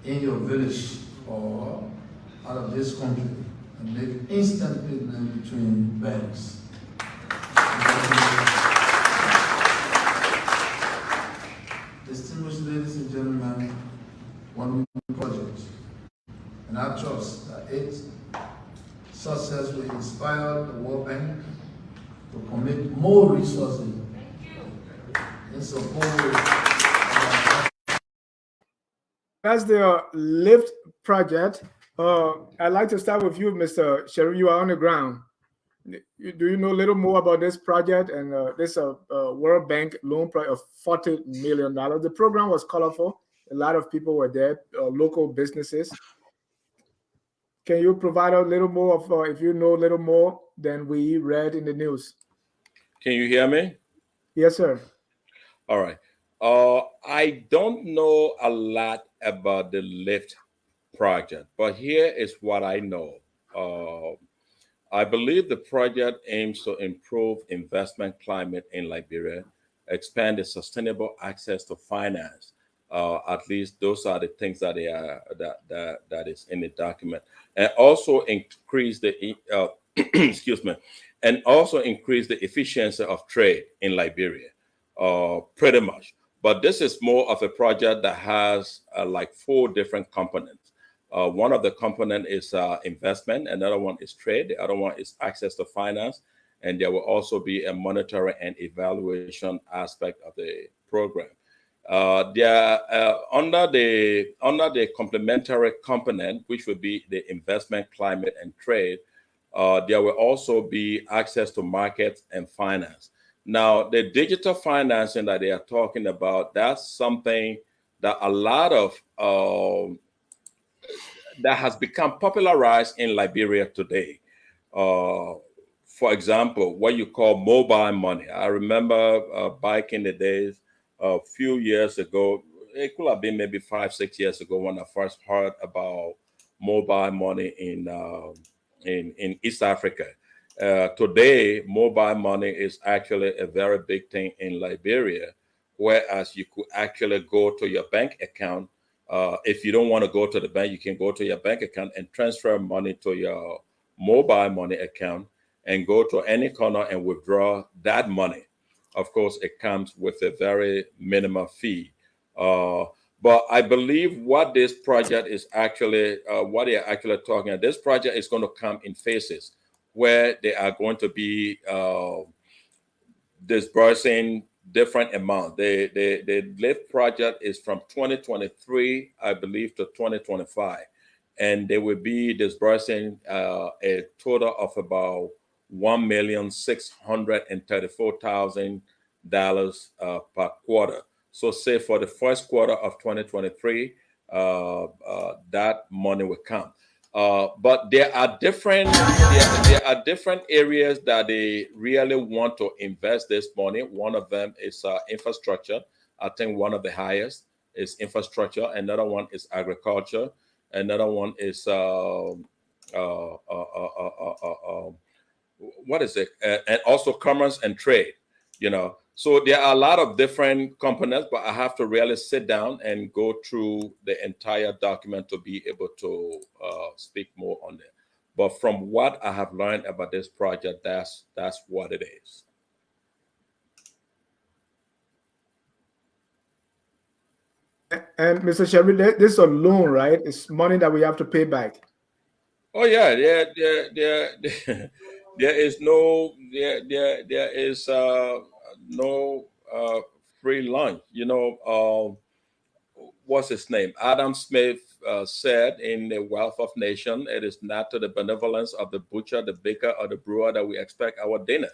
in your village or out of this country, and make instant payment between banks. Distinguished ladies and gentlemen, one project, and I trust that its success will inspire the World Bank to commit more resources in support. That's the LIFT project. I'd like to start with you, Mr. Sherry. You are on the ground. Do you know a little more about this project and this World Bank loan project of $40 million? The program was colorful. A lot of people were there, local businesses. Can you provide a little more of, if you know a little more than we read in the news? Can you hear me? Yes, sir. All right. I don't know a lot about the LIFT project, but here is what I know. I believe the project aims to improve investment climate in Liberia, expand the sustainable access to finance. At least those are the things that that is in the document, and also increase the excuse me, and also increase the efficiency of trade in Liberia. Pretty much. But this is more of a project that has like 4 different components. One of the components is investment, another one is trade, the other one is access to finance, and there will also be a monitoring and evaluation aspect of the program. Under the complementary component, which would be the investment, climate, and trade, there will also be access to markets and finance. Now, the digital financing that they are talking about, that's something that a lot of that has become popularized in Liberia today. For example, what you call mobile money. I remember back in the days, a few years ago, it could have been maybe 5-6 years ago when I first heard about mobile money in East Africa. Today, mobile money is actually a very big thing in Liberia, whereas you could actually go to your bank account. If you don't want to go to the bank, you can go to your bank account and transfer money to your mobile money account and go to any corner and withdraw that money. Of course, it comes with a very minimal fee. But I believe what this project is actually, what they are actually talking about, this project is going to come in phases where they are going to be disbursing different amount. The lift project is from 2023, I believe, to 2025, and they will be disbursing a total of about $1,634,000 per quarter. So, say for the first quarter of 2023, that money will come. But there are different areas that they really want to invest this money. One of them is infrastructure. I think one of the highest is infrastructure. Another one is agriculture. Another one is what is it? And also commerce and trade. So there are a lot of different components, but I have to really sit down and go through the entire document to be able to speak more on it. But from what I have learned about this project, that's what it is. And Mr. Sherry, this is a loan, right? It's money that we have to pay back. Oh yeah, there is no no free lunch. What's his name? Adam Smith said in The Wealth of Nation, it is not to the benevolence of the butcher, the baker, or the brewer that we expect our dinner.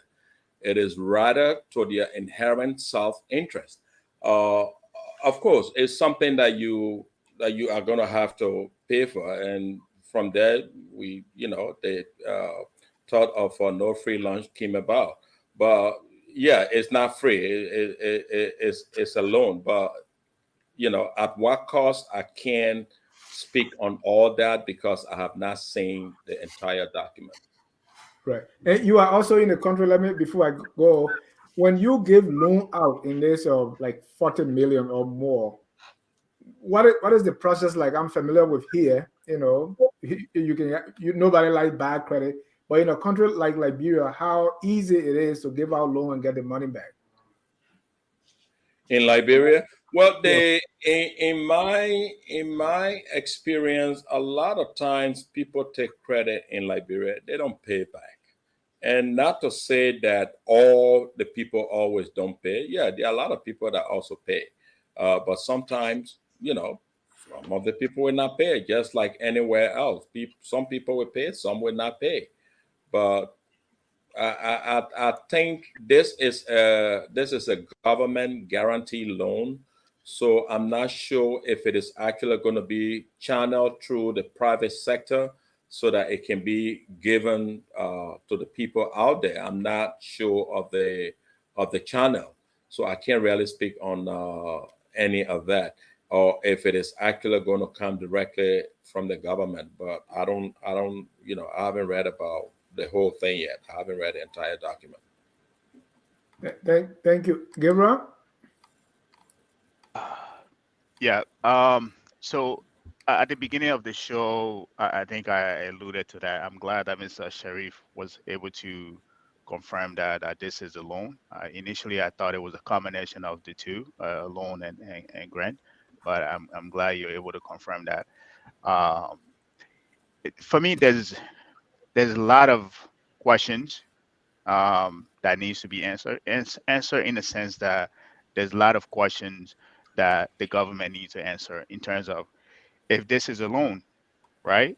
It is rather to their inherent self-interest. Of course, it's something that you are going to have to pay for, and from there, the thought of no free lunch came about. But yeah, it's not free. It's a loan, but at what cost, I can't speak on all that because I have not seen the entire document. Right. And you are also in the country, before I go, when you give loan out in this of like 40 million or more, what is the process like? I'm familiar with here, nobody likes bad credit, but in a country like Liberia, how easy it is to give out loan and get the money back. In Liberia, well, Yeah. in my experience, a lot of times people take credit in Liberia, they don't pay back. And not to say that all the people always don't pay. Yeah, there are a lot of people that also pay, but sometimes some of the people will not pay, just like anywhere else. Some people will pay, some will not pay. But I think this is a government guarantee loan, so I'm not sure if it is actually going to be channeled through the private sector so that it can be given to the people out there. I'm not sure of the channel, so I can't really speak on any of that, or if it is actually going to come directly from the government. But I haven't read about the whole thing yet. I haven't read the entire document. Thank you. Gabriel? Yeah. So at the beginning of the show, I think I alluded to that. I'm glad that Mr. Sharif was able to confirm that this is a loan. Initially, I thought it was a combination of the two, loan and grant, but I'm glad you're able to confirm that. Um, for me, there's a lot of questions that needs to be answered. Answer in the sense that there's a lot of questions that the government needs to answer in terms of, if this is a loan, right?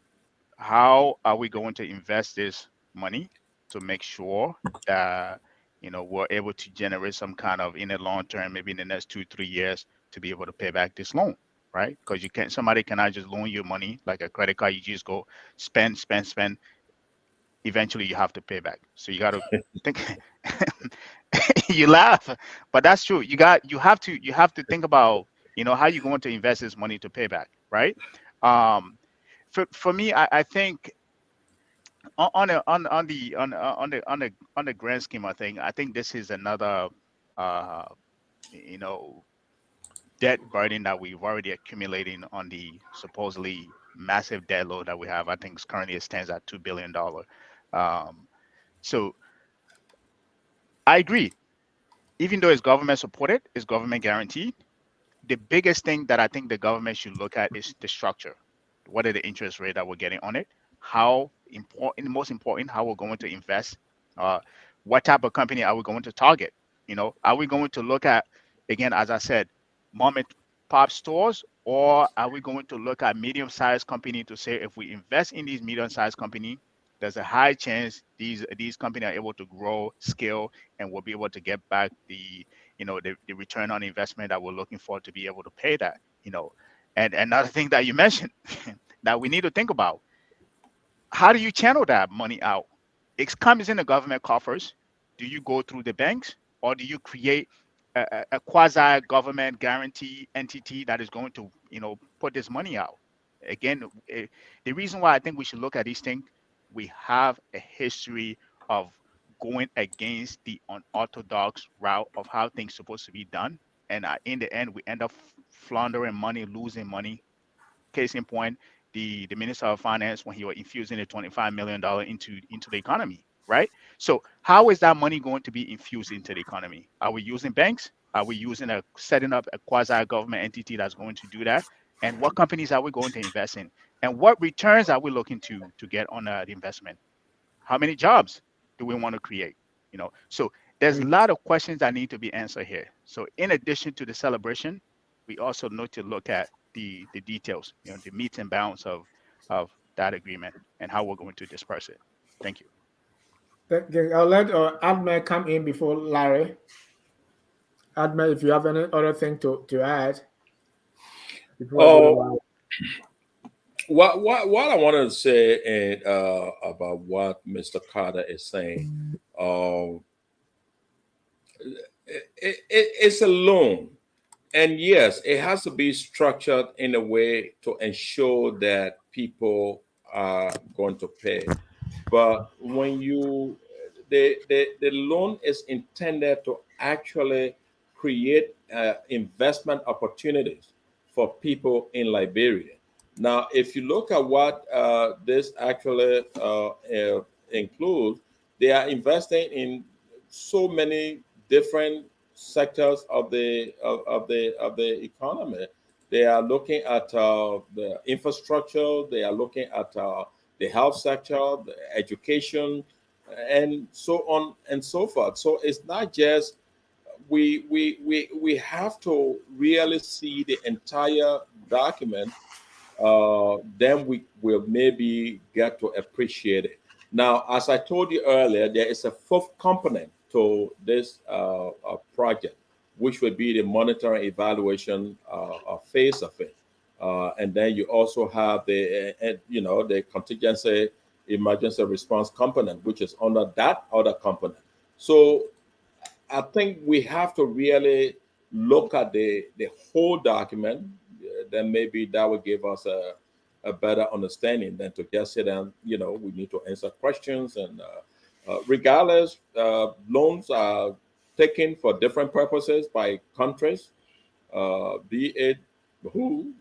How are we going to invest this money to make sure that we're able to generate some kind of, in the long term, maybe in the next 2-3 years, to be able to pay back this loan, right? Because somebody cannot just loan you money like a credit card. You just go spend, spend, spend. Eventually, you have to pay back. So you got to think. You laugh, but that's true. You have to think about how you're going to invest this money to pay back, right? Um, for me, I think on the grand scheme of thing, I think this is another uh, you know debt burden that we've already accumulating on the supposedly massive debt load that we have. I think currently it stands at $2 billion. So I agree. Even though it's government supported, it's government guaranteed, the biggest thing that I think the government should look at is the structure. What are the interest rate that we're getting on it? How important, most important, how we're going to invest. Uh, what type of company are we going to target? Are we going to look at, again, as I said, mom and pop stores, or are we going to look at medium-sized company to say if we invest in these medium-sized company, there's a high chance these companies are able to grow, scale, and we'll be able to get back the return on investment that we're looking for to be able to pay that. And another thing that you mentioned that we need to think about, how do you channel that money out? It comes in the government coffers. Do you go through the banks, or do you create a quasi government guarantee entity that is going to put this money out? Again, the reason why I think we should look at these things, we have a history of going against the unorthodox route of how things supposed to be done, and in the end we end up floundering money, losing money. Case in point, the Minister of Finance, when he was infusing the $25 million into the economy, right? So how is that money going to be infused into the economy? Are we using banks? Are we setting up a quasi government entity that's going to do that? And what companies are we going to invest in? And what returns are we looking to get on the investment? How many jobs do we want to create? So there's a lot of questions that need to be answered here. So in addition to the celebration, we also need to look at the details, the meats and bounds of that agreement and how we're going to disperse it. Thank you. Okay, I'll let Adme come in before Larry. Adme, if you have any other thing to add before I go to Larry. What I wanted to say and about what Mr. Carter is saying, it's a loan, and yes, it has to be structured in a way to ensure that people are going to pay. But when the loan is intended to actually create investment opportunities for people in Liberia. Now, if you look at what this actually includes, they are investing in so many different sectors of the economy. They are looking at the infrastructure. They are looking at the health sector, the education, and so on and so forth. So it's not just we have to really see the entire document. Then we will maybe get to appreciate it. Now, as I told you earlier, there is a fourth component to this project, which would be the monitoring evaluation phase of it. And then you also have the contingency emergency response component, which is under that other component. So I think we have to really look at the whole document. Then maybe that would give us a better understanding than to just sit down. We need to answer questions, and regardless, loans are taken for different purposes by countries, be it who,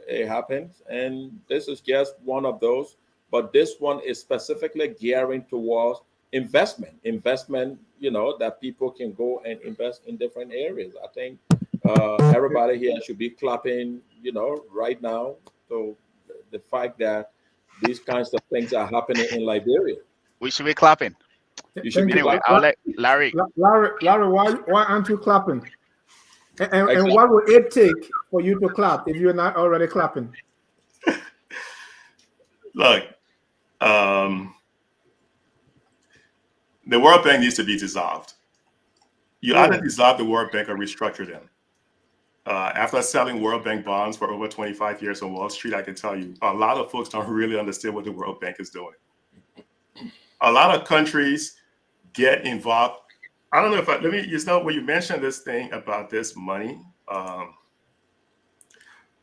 it happens. And this is just one of those. But this one is specifically gearing towards investment, that people can go and invest in different areas. I think everybody here should be clapping, right now. So the fact that these kinds of things are happening in Liberia. We should be clapping. You should be Anyway, clapping. I'll let Larry. Larry, why aren't you clapping? And Exactly. what will it take for you to clap if you're not already clapping? Look, the World Bank needs to be dissolved. You either dissolve the World Bank or restructure them. After selling World Bank bonds for over 25 years on Wall Street, I can tell you a lot of folks don't really understand what the World Bank is doing. A lot of countries get involved. I don't know if when you mentioned this thing about this money, I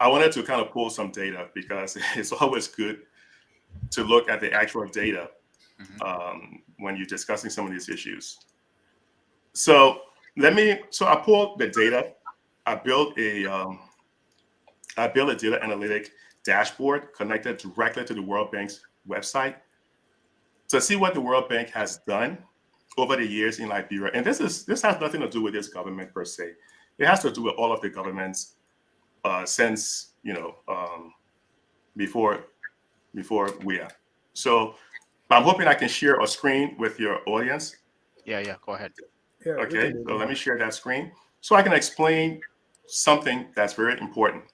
wanted to kind of pull some data because it's always good to look at the actual data when you're discussing some of these issues. So I pulled the data. I built a data analytic dashboard connected directly to the World Bank's website to see what the World Bank has done over the years in Liberia. And this has nothing to do with this government per se. It has to do with all of the governments since before we are. So I'm hoping I can share a screen with your audience. Yeah, go ahead. Yeah, Okay, so let me share that screen so I can explain something that's very important.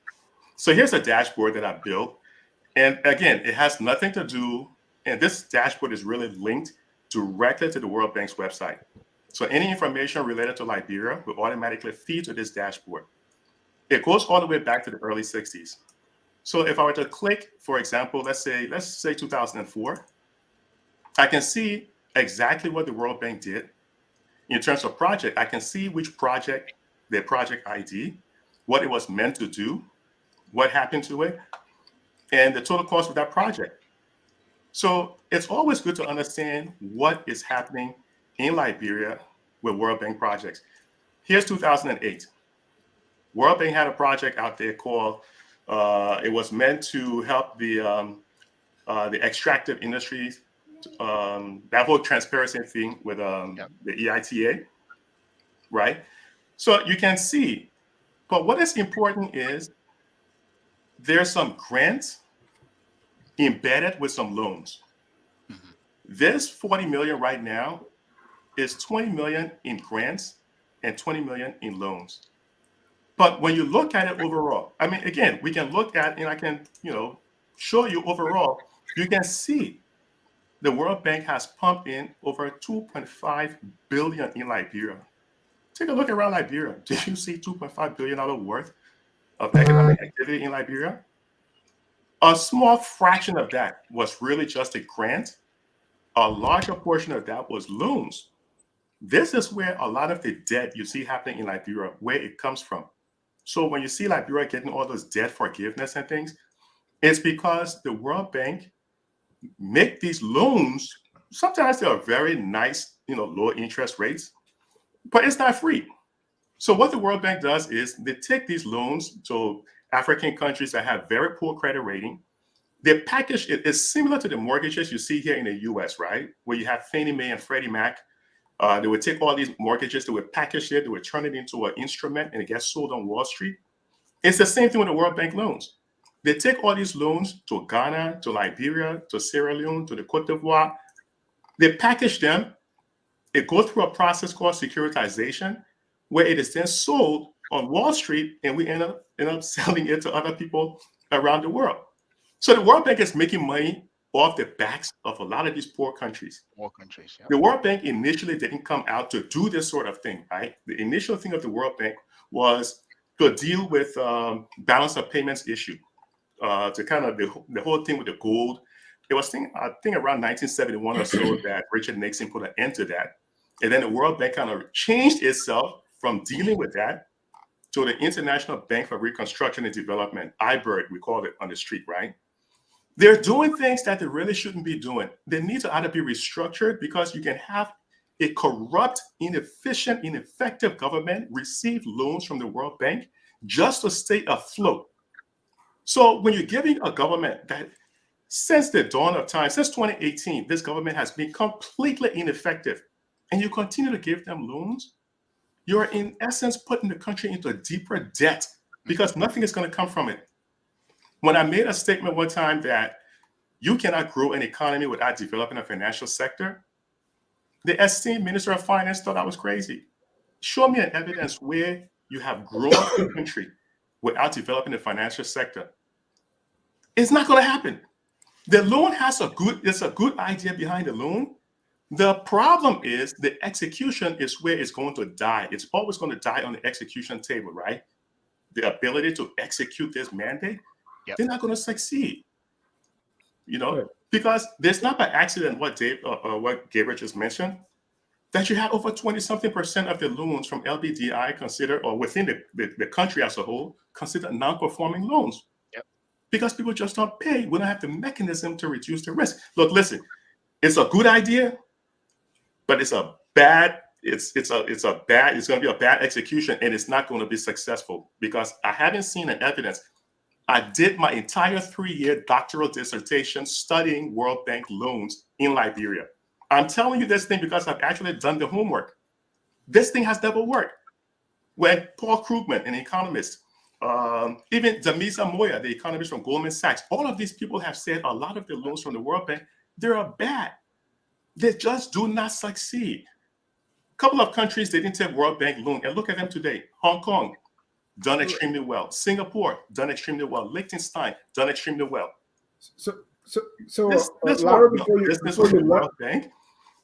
So here's a dashboard that I built. And again, it has nothing to do, and this dashboard is really linked directly to the World Bank's website. So any information related to Liberia will automatically feed to this dashboard. It goes all the way back to the early 60s. So if I were to click, for example, let's say 2004, I can see exactly what the World Bank did. In terms of project, I can see which project, their project ID, what it was meant to do, what happened to it, and the total cost of that project. So it's always good to understand what is happening in Liberia with World Bank projects. Here's 2008. World Bank had a project out there called, it was meant to help the extractive industries, that whole transparency thing with the EITA, right? So you can see, but what is important is there's some grants embedded with some loans. This 40 million right now is 20 million in grants and 20 million in loans. But when you look at it overall, I mean, again, we can look at, and I can, show you overall, you can see the World Bank has pumped in over 2.5 billion in Liberia. Take a look around Liberia. Did you see $2.5 billion worth of economic activity in Liberia? A small fraction of that was really just a grant. A larger portion of that was loans. This is where a lot of the debt you see happening in Liberia, where it comes from. So when you see Liberia getting all those debt forgiveness and things, it's because the World Bank make these loans. Sometimes they are very nice, low interest rates, but it's not free. So what the World Bank does is they take these loans to African countries that have very poor credit rating. They package it. It's similar to the mortgages you see here in the US, right? Where you have Fannie Mae and Freddie Mac. They would take all these mortgages, they would package it, they would turn it into an instrument, and it gets sold on Wall Street. It's the same thing with the World Bank loans. They take all these loans to Ghana, to Liberia, to Sierra Leone, to the Cote d'Ivoire. They package them. It goes through a process called securitization, where it is then sold on Wall Street, and we end up selling it to other people around the world. So the World Bank is making money off the backs of a lot of these poor countries. Yeah. The World Bank initially didn't come out to do this sort of thing, right? The initial thing of the World Bank was to deal with balance of payments issue, to kind of the whole thing with the gold. It was, I think, around 1971 or so that Richard Nixon put an end to that. And then the World Bank kind of changed itself from dealing with that to the International Bank for Reconstruction and Development, IBERD, we call it on the street, right? They're doing things that they really shouldn't be doing. They need to either be restructured, because you can have a corrupt, inefficient, ineffective government receive loans from the World Bank just to stay afloat. So when you're giving a government that, since the dawn of time, since 2018, this government has been completely ineffective, and you continue to give them loans, you're in essence putting the country into deeper debt, because nothing is going to come from it. When I made a statement one time that you cannot grow an economy without developing a financial sector, the esteemed Minister of Finance thought I was crazy. Show me an evidence where you have grown a country without developing the financial sector. It's not going to happen. The loan has a good idea behind the loan. The problem is the execution is where it's going to die. It's always going to die on the execution table, right? The ability to execute this mandate, they're not going to succeed. Because there's not by accident what Gabriel just mentioned, that you have over 20-something% of the loans from LBDI considered, or within the country as a whole, considered non-performing loans. Because people just don't pay. We don't have the mechanism to reduce the risk. Look, listen, it's a good idea, but it's going to be a bad execution, and it's not going to be successful, because I haven't seen an evidence. I did my entire 3-year doctoral dissertation studying World Bank loans in Liberia. I'm telling you this thing because I've actually done the homework. This thing has never worked. When Paul Krugman, an economist, even Damisa Moya, the economist from Goldman Sachs, all of these people have said a lot of the loans from the World Bank, they're bad. They just do not succeed. A couple of countries, they didn't take World Bank loan, and look at them today. Hong Kong, done extremely well. Singapore, done extremely well. Liechtenstein, done extremely well. So This Laura, whole business with the World Bank,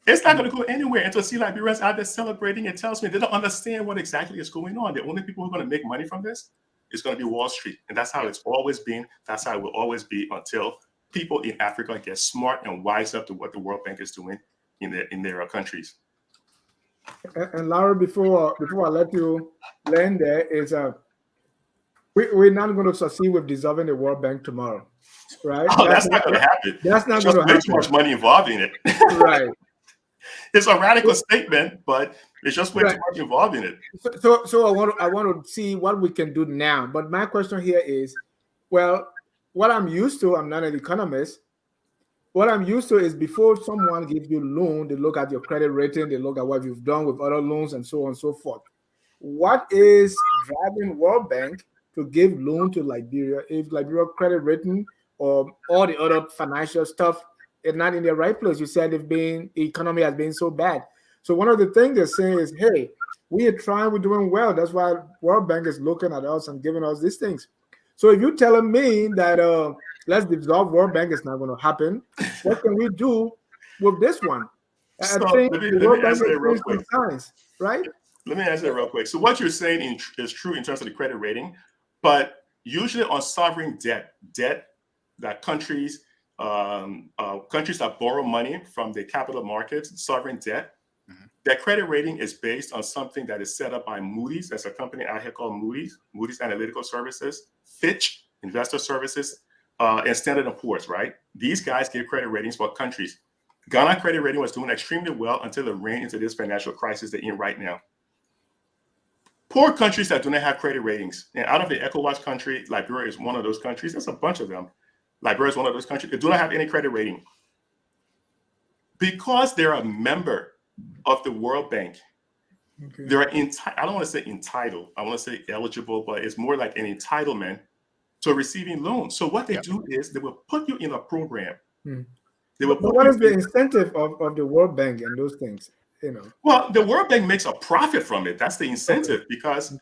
it's not going to go anywhere. And to see Liberians out there celebrating, it tells me they don't understand what exactly is going on. The only people who are going to make money from this is going to be Wall Street. And that's how it's always been. That's how it will always be until people in Africa get smart and wise up to what the World Bank is doing in their countries. And Laura, before I let you land there, is we're not going to succeed with dissolving the World Bank tomorrow, right? Oh, that's not going to happen. That's not going to happen. There's too much money involved in it. Right. It's a radical statement, but it's just way too much involved in it. So I want to see what we can do now. But my question here is, well, what I'm used to, I'm not an economist. What I'm used to is before someone gives you a loan, they look at your credit rating, they look at what you've done with other loans, and so on and so forth. What is driving World Bank to give loan to Liberia if Liberia credit rating or all the other financial stuff is not in the right place? You said the economy has been so bad. So one of the things they're saying is, hey, we are trying, we're doing well. That's why World Bank is looking at us and giving us these things. So if you're telling me that let's dissolve World Bank, it's not going to happen, what can we do with this one? So let me answer it real quick. Science, right? Let me answer it real quick. So what you're saying is true in terms of the credit rating, but usually on sovereign debt that countries that borrow money from the capital markets, sovereign debt, their credit rating is based on something that is set up by Moody's. There's a company out here called Moody's Analytical Services, Fitch, Investor Services, and Standard & Poor's, right? These guys give credit ratings for countries. Ghana credit rating was doing extremely well until it ran into this financial crisis they're in right now. Poor countries that do not have credit ratings, and out of the ECOWAS country, Liberia is one of those countries. There's a bunch of them. Liberia is one of those countries that do not have any credit rating. Because they're a member of the World Bank, they're I don't want to say entitled, I want to say eligible, but it's more like an entitlement to receiving loans. So what they do is they will put you in a program. They will but what is the incentive of the World Bank and those things? Well, the World Bank makes a profit from it. That's the incentive, because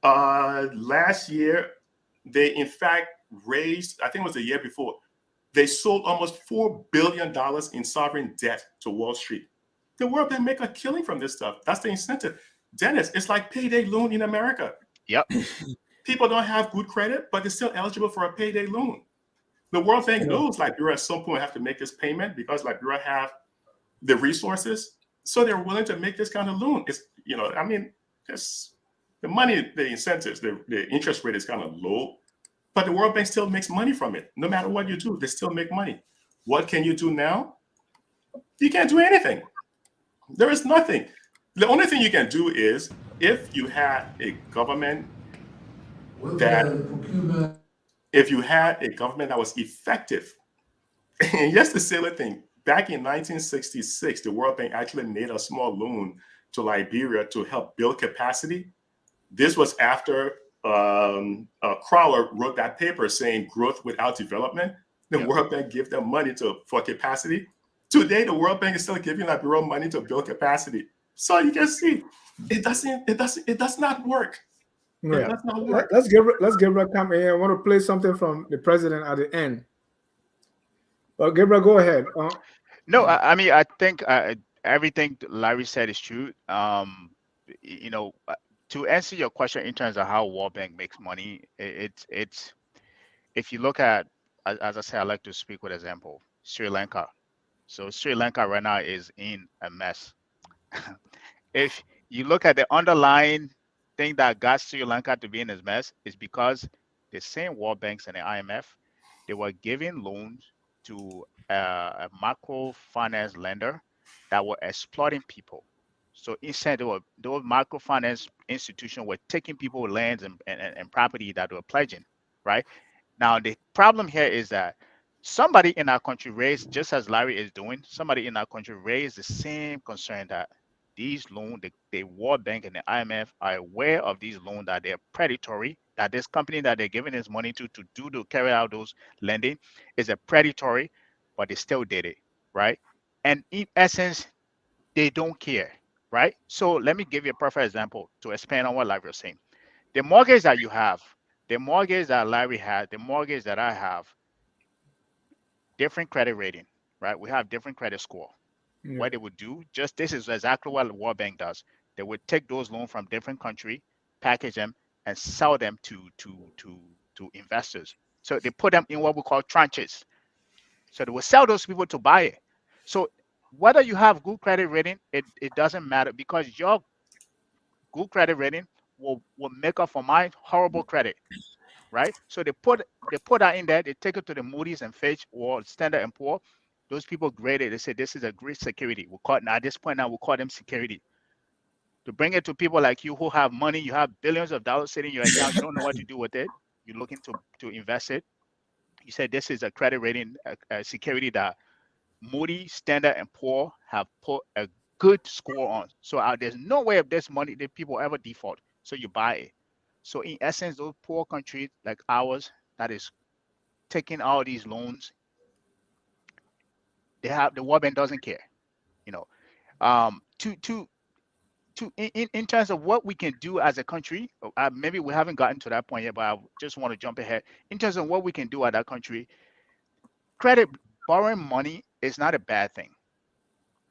last year they in fact raised, I think it was the year before, they sold almost $4 billion in sovereign debt to Wall Street. The World Bank make a killing from this stuff. That's the incentive. Dennis, it's like payday loan in America. Yep. People don't have good credit, but they're still eligible for a payday loan. The World Bank knows Liberia at some point have to make this payment because Liberia have the resources. So they're willing to make this kind of loan. It's, I mean, just the money, the incentives, the interest rate is kind of low, but the World Bank still makes money from it. No matter what you do, they still make money. What can you do now? You can't do anything. There is nothing. The only thing you can do is if you had a government that was effective. And yes, the silly thing, back in 1966, the World Bank actually made a small loan to Liberia to help build capacity. This was after Crowler wrote that paper saying growth without development. The World Bank gave them money for capacity. Today, the World Bank is still giving Liberia money to build capacity. So you can see, it does not work. Right. It does not work. Let's Gabriel come in. I want to play something from the president at the end. Well, Gabriel, go ahead. No, I mean, I think everything Larry said is true. To answer your question in terms of how World Bank makes money, it's if you look at, as I said, I like to speak with example, Sri Lanka. So Sri Lanka right now is in a mess. If you look at the underlying thing that got Sri Lanka to be in this mess, is because the same World Banks and the IMF, they were giving loans to a microfinance lender that were exploiting people. So instead, those microfinance institutions were taking people's lands and property that they were pledging, right? Now, the problem here is that somebody in our country raised, just as Larry is doing, somebody in our country raised the same concern that these loans, the World Bank and the IMF are aware of these loans, that they're predatory, that this company that they're giving this money to carry out those lending is a predatory, but they still did it, right? And in essence, they don't care, right? So let me give you a perfect example to expand on what Larry was saying. The mortgage that you have, the mortgage that Larry had, the mortgage that I have, different credit rating, right? We have different credit score. Yeah. What they would do, just this is exactly what the World Bank does. They would take those loans from different country, package them, and sell them to investors. So they put them in what we call tranches. So they will sell those people to buy it. So whether you have good credit rating, it doesn't matter, because your good credit rating will make up for my horrible credit, right? So they put that in there. They take it to the Moody's and Fitch or Standard and Poor. Those people grade it. They say this is a great security. We call it, at this point now, we call them security. To bring it to people like you who have money, you have billions of dollars sitting in your account, you don't know what to do with it. You're looking to invest it. You said this is a credit rating, a security that Moody, Standard, and Poor have put a good score on. So there's no way of this money that people ever default. So you buy it. So in essence, those poor countries like ours that is taking all these loans, they have the World Bank doesn't care. You know, in terms of what we can do as a country, maybe we haven't gotten to that point yet, but I just want to jump ahead. In terms of what we can do at that country, credit, borrowing money is not a bad thing.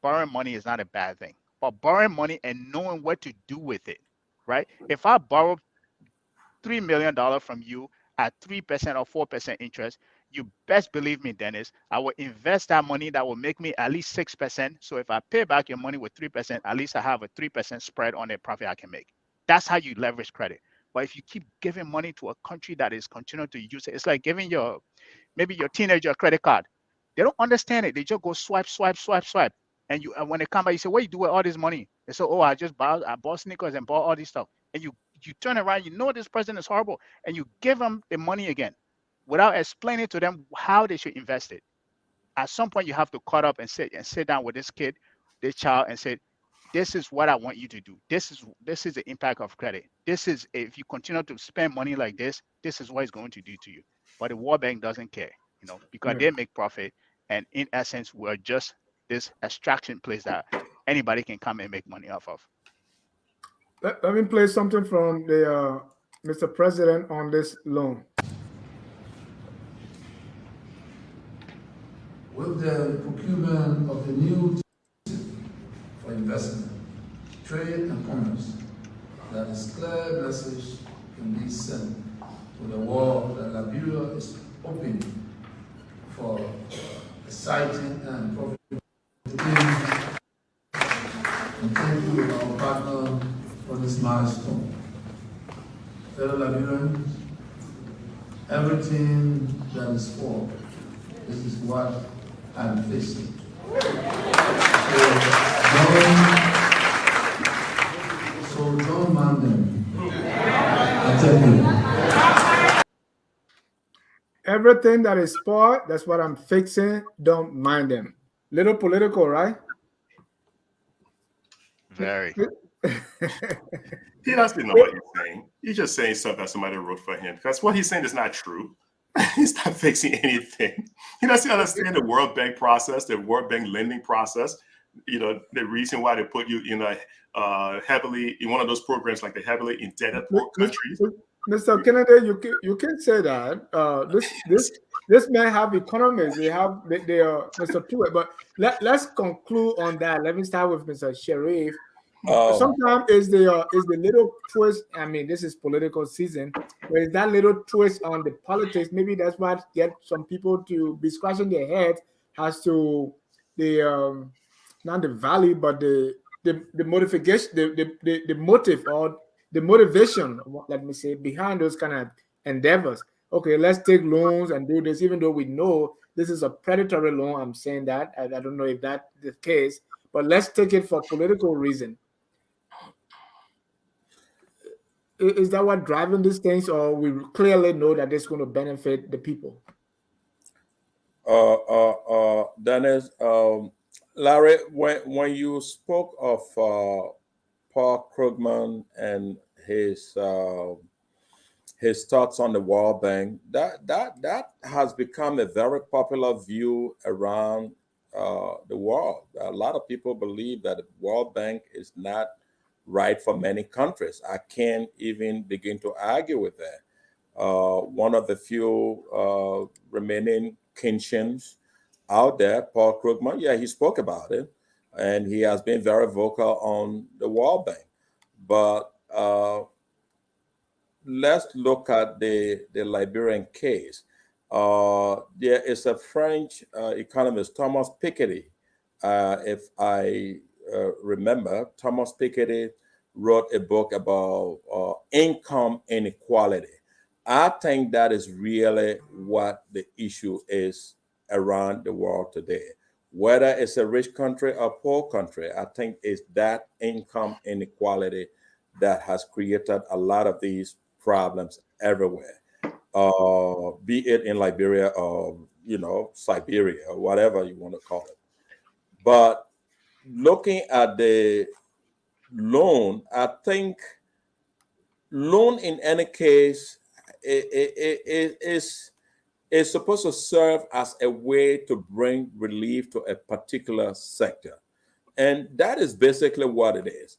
Borrowing money is not a bad thing, but borrowing money and knowing what to do with it, right? If I borrow $3 million from you at 3% or 4% interest, you best believe me, Dennis, I will invest that money that will make me at least 6%. So if I pay back your money with 3%, at least I have a 3% spread on the profit I can make. That's how you leverage credit. But if you keep giving money to a country that is continuing to use it, it's like giving maybe your teenager a credit card. They don't understand it. They just go swipe, swipe, swipe, swipe. And when they come back, you say, what you do with all this money? They say, oh, I bought sneakers and bought all this stuff. And you turn around, you know this person is horrible, and you give them the money again without explaining to them how they should invest it. At some point, you have to cut up and sit down with this kid, this child, and say, this is what I want you to do. This is the impact of credit. This is, if you continue to spend money like this is what it's going to do to you. But the World Bank doesn't care, because they make profit. And in essence, we're just this extraction place that anybody can come and make money off of. Let me play something from the Mr. President on this loan. With the procurement of the new for investment, trade and commerce, that is clear message can be sent to the world that Liberia is open for exciting and profitable things. And thank you, our partner, for this milestone. Fellow Liberians, everything that is for, this is what I'm facing. So don't mind them. I tell you. Everything that is poor, that's what I'm fixing. Don't mind them. Little political, right? Very. He doesn't know what he's saying. He's just saying stuff that somebody wrote for him. Because what he's saying is not true. He's not fixing anything. He doesn't understand the World Bank process, the World Bank lending process. The reason why they put you in a heavily in one of those programs like the heavily indebted poor countries. Mr. Kennedy, you can say that. This may have economists. They are Mr. Tuet, but let's conclude on that. Let me start with Mr. Sharif. Sometimes is the little twist. I mean, this is political season. Where is that little twist on the politics? Maybe that's what get some people to be scratching their heads as to the not the value, but the motivation, the motive or the motivation. Let me say behind those kind of endeavors. Okay, let's take loans and do this, even though we know this is a predatory loan. I'm saying that I don't know if that's the case, but let's take it for political reason. Is that what driving these things, or we clearly know that it's going to benefit the people? Dennis, Larry, when you spoke of Paul Krugman and his thoughts on the World Bank, that has become a very popular view around the world. A lot of people believe that the World Bank is not right for many countries. I can't even begin to argue with that. One of the few remaining Keynesians out there, Paul Krugman, yeah, he spoke about it, and he has been very vocal on the World Bank. But let's look at the Liberian case. There is a French economist, Thomas Piketty. If I remember, Thomas Piketty wrote a book about income inequality. I think that is really what the issue is around the world today. Whether it's a rich country or poor country, I think it's that income inequality that has created a lot of these problems everywhere, be it in Liberia or Siberia or whatever you want to call it. But looking at the loan, I think loan in any case is supposed to serve as a way to bring relief to a particular sector. And that is basically what it is.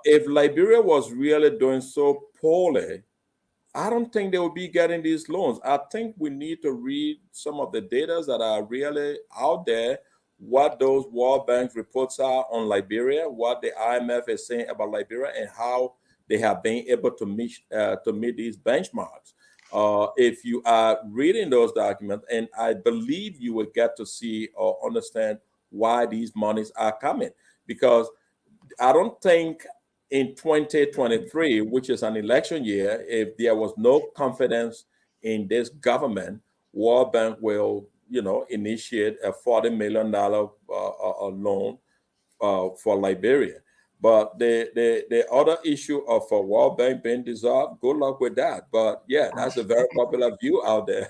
If Liberia was really doing so poorly, I don't think they will be getting these loans. I think we need to read some of the data that are really out there, what those World Bank reports are on Liberia, what the IMF is saying about Liberia, and how they have been able to meet these benchmarks. If you are reading those documents, and I believe you will get to see or understand why these monies are coming, because I don't think in 2023, which is an election year, if there was no confidence in this government, World Bank will, initiate a $40 million loan for Liberia. But the other issue of a World Bank being dissolved, good luck with that. But yeah, that's a very popular view out there.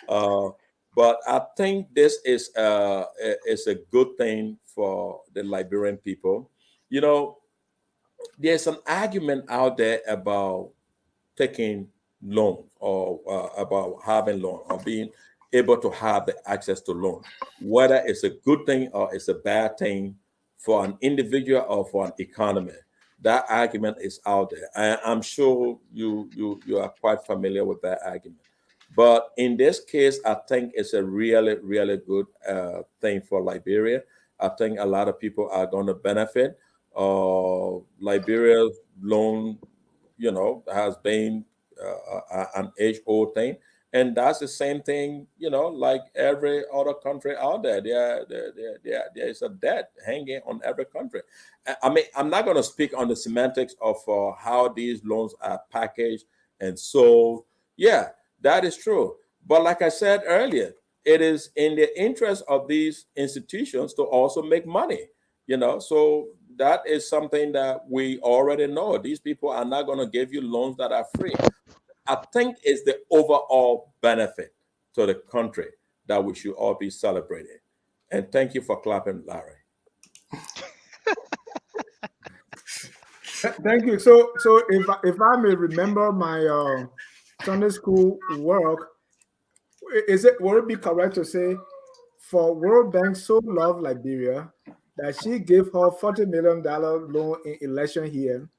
But I think this is a good thing for the Liberian people. There's an argument out there about taking loans or about having loan or being able to have the access to loan, whether it's a good thing or it's a bad thing for an individual or for an economy. That argument is out there. I'm sure you are quite familiar with that argument. But in this case, I think it's a really, really good thing for Liberia. I think a lot of people are going to benefit. Liberia's loan, has been an age-old thing, and that's the same thing, like every other country out there. There is a debt hanging on every country. I mean, I'm not going to speak on the semantics of how these loans are packaged and sold. Yeah, that is true. But like I said earlier, it is in the interest of these institutions to also make money. So that is something that we already know. These people are not going to give you loans that are free. I think it's the overall benefit to the country that we should all be celebrating. And thank you for clapping, Larry. Thank you. So if I may remember my Sunday school work, would it be correct to say for World Bank so loved Liberia that she gave her $40 million loan in election year,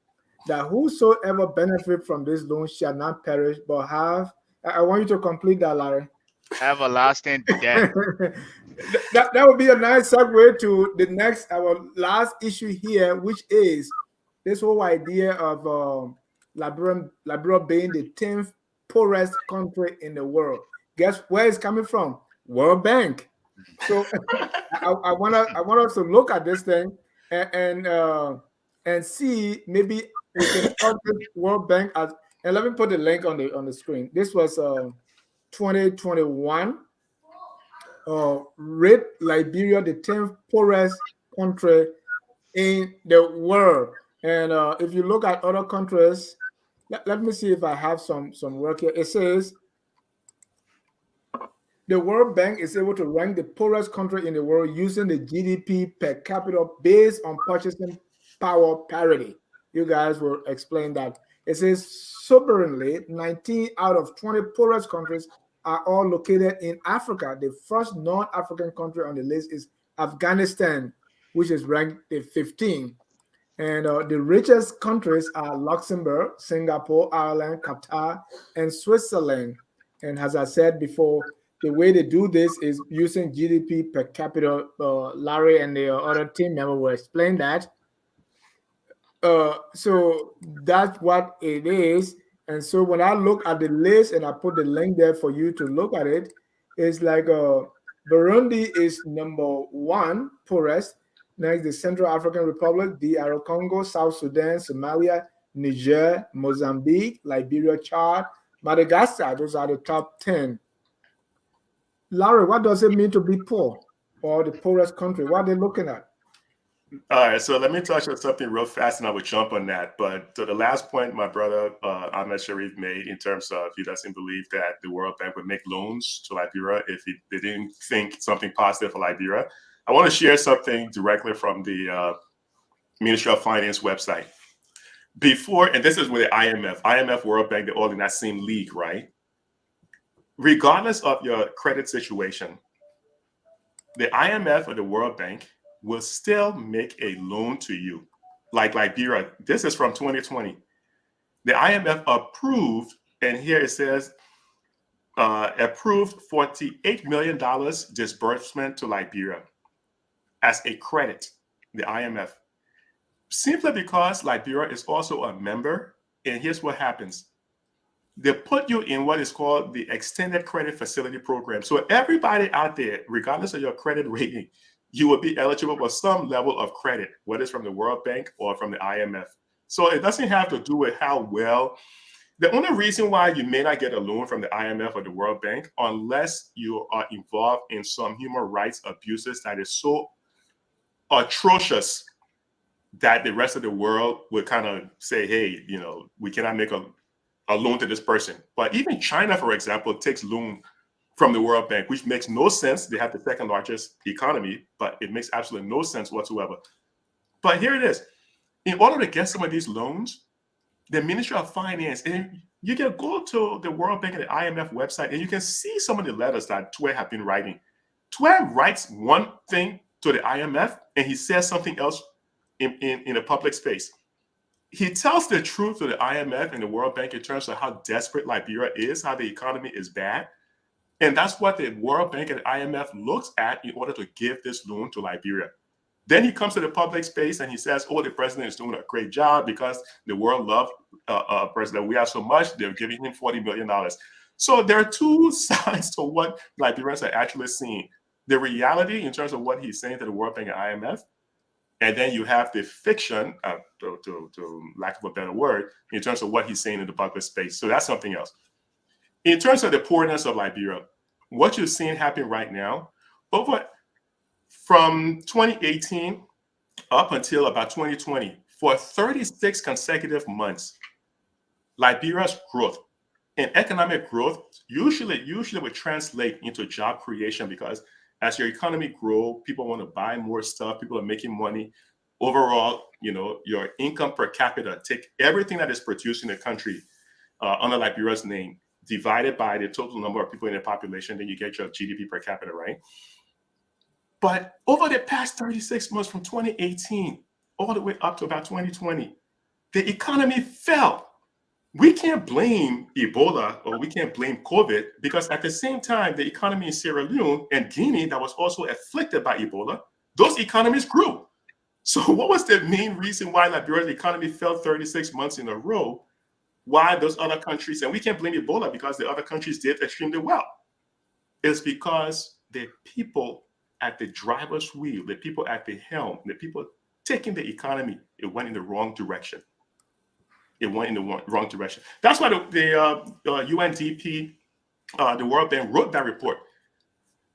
that whosoever benefit from this loan shall not perish but have, I want you to complete that, Larry. Everlasting debt. that would be a nice segue to the next, our last issue here, which is this whole idea of Liberia being the 10th poorest country in the world. Guess where it's coming from? World Bank. So I want us to look at this thing and see, maybe we can start this World Bank as, and let me put the link on the screen. This was 2021. Rate Liberia the 10th poorest country in the world. And if you look at other countries, let me see if I have some work here. It says The World Bank is able to rank the poorest country in the world using the GDP per capita based on purchasing power parity. You guys will explain that. It says soberly 19 out of 20 poorest countries are all located in Africa. The first non-African country on the list is Afghanistan, which is ranked the 15. And the richest countries are Luxembourg, Singapore, Ireland, Qatar, and Switzerland. And as I said before, the way they do this is using GDP per capita. Larry and the other team member will explain that. So that's what it is. And so when I look at the list and I put the link there for you to look at it, it's like Burundi is number 1 poorest. Next, the Central African Republic, DR Congo, South Sudan, Somalia, Niger, Mozambique, Liberia, Chad, Madagascar. Those are the top 10. Larry, what does it mean to be poor or the poorest country? What are they looking at? All right, so let me touch on something real fast, and I would jump on that. But to the last point my brother Ahmed Sharif made in terms of he doesn't believe that the World Bank would make loans to Liberia if they didn't think something positive for Liberia. I want to share something directly from the Ministry of Finance website. Before, and this is with the IMF, World Bank, they're all in that same league, right? Regardless of your credit situation, the IMF or the World Bank will still make a loan to you. Like Liberia, this is from 2020. The IMF approved, and here it says, approved $48 million disbursement to Liberia as a credit, the IMF. Simply because Liberia is also a member, and here's what happens. They put you in what is called the Extended Credit Facility Program. So everybody out there, regardless of your credit rating, you will be eligible for some level of credit, whether it's from the World Bank or from the IMF. So it doesn't have to do with how well. The only reason why you may not get a loan from the IMF or the World Bank, unless you are involved in some human rights abuses that is so atrocious that the rest of the world would kind of say, hey, we cannot make a loan to this person. But even China, for example, takes loan from the World Bank, which makes no sense. They have the second largest economy, but it makes absolutely no sense whatsoever. But here it is. In order to get some of these loans, the Ministry of Finance, and you can go to the World Bank and the IMF website, and you can see some of the letters that Twe have been writing. Twe writes one thing to the IMF, and he says something else in a public space. He tells the truth to the IMF and the World Bank in terms of how desperate Liberia is, how the economy is bad. And that's what the World Bank and the IMF looks at in order to give this loan to Liberia. Then he comes to the public space and he says, oh, the president is doing a great job because the world loved President We Are so much, they're giving him $40 million. So there are two sides to what Liberians are actually seeing. The reality in terms of what he's saying to the World Bank and IMF, and then you have the fiction, to lack of a better word, in terms of what he's saying in the public space. So that's something else. In terms of the poorness of Liberia, what you're seeing happen right now, from 2018 up until about 2020, for 36 consecutive months, Liberia's growth and economic growth usually would translate into job creation, because as your economy grows, people want to buy more stuff, people are making money. Overall, your income per capita, take everything that is produced in the country under Liberia's name, divided by the total number of people in the population, then you get your GDP per capita, right? But over the past 36 months, from 2018 all the way up to about 2020, the economy fell. We can't blame Ebola or we can't blame COVID, because at the same time, the economy in Sierra Leone and Guinea that was also afflicted by Ebola, those economies grew. So what was the main reason why Liberia's economy fell 36 months in a row? Why those other countries, and we can't blame Ebola because the other countries did extremely well. It's because the people at the driver's wheel, the people at the helm, the people taking the economy, it went in the wrong direction. It went in the wrong direction. That's why the UNDP, the World Bank, wrote that report,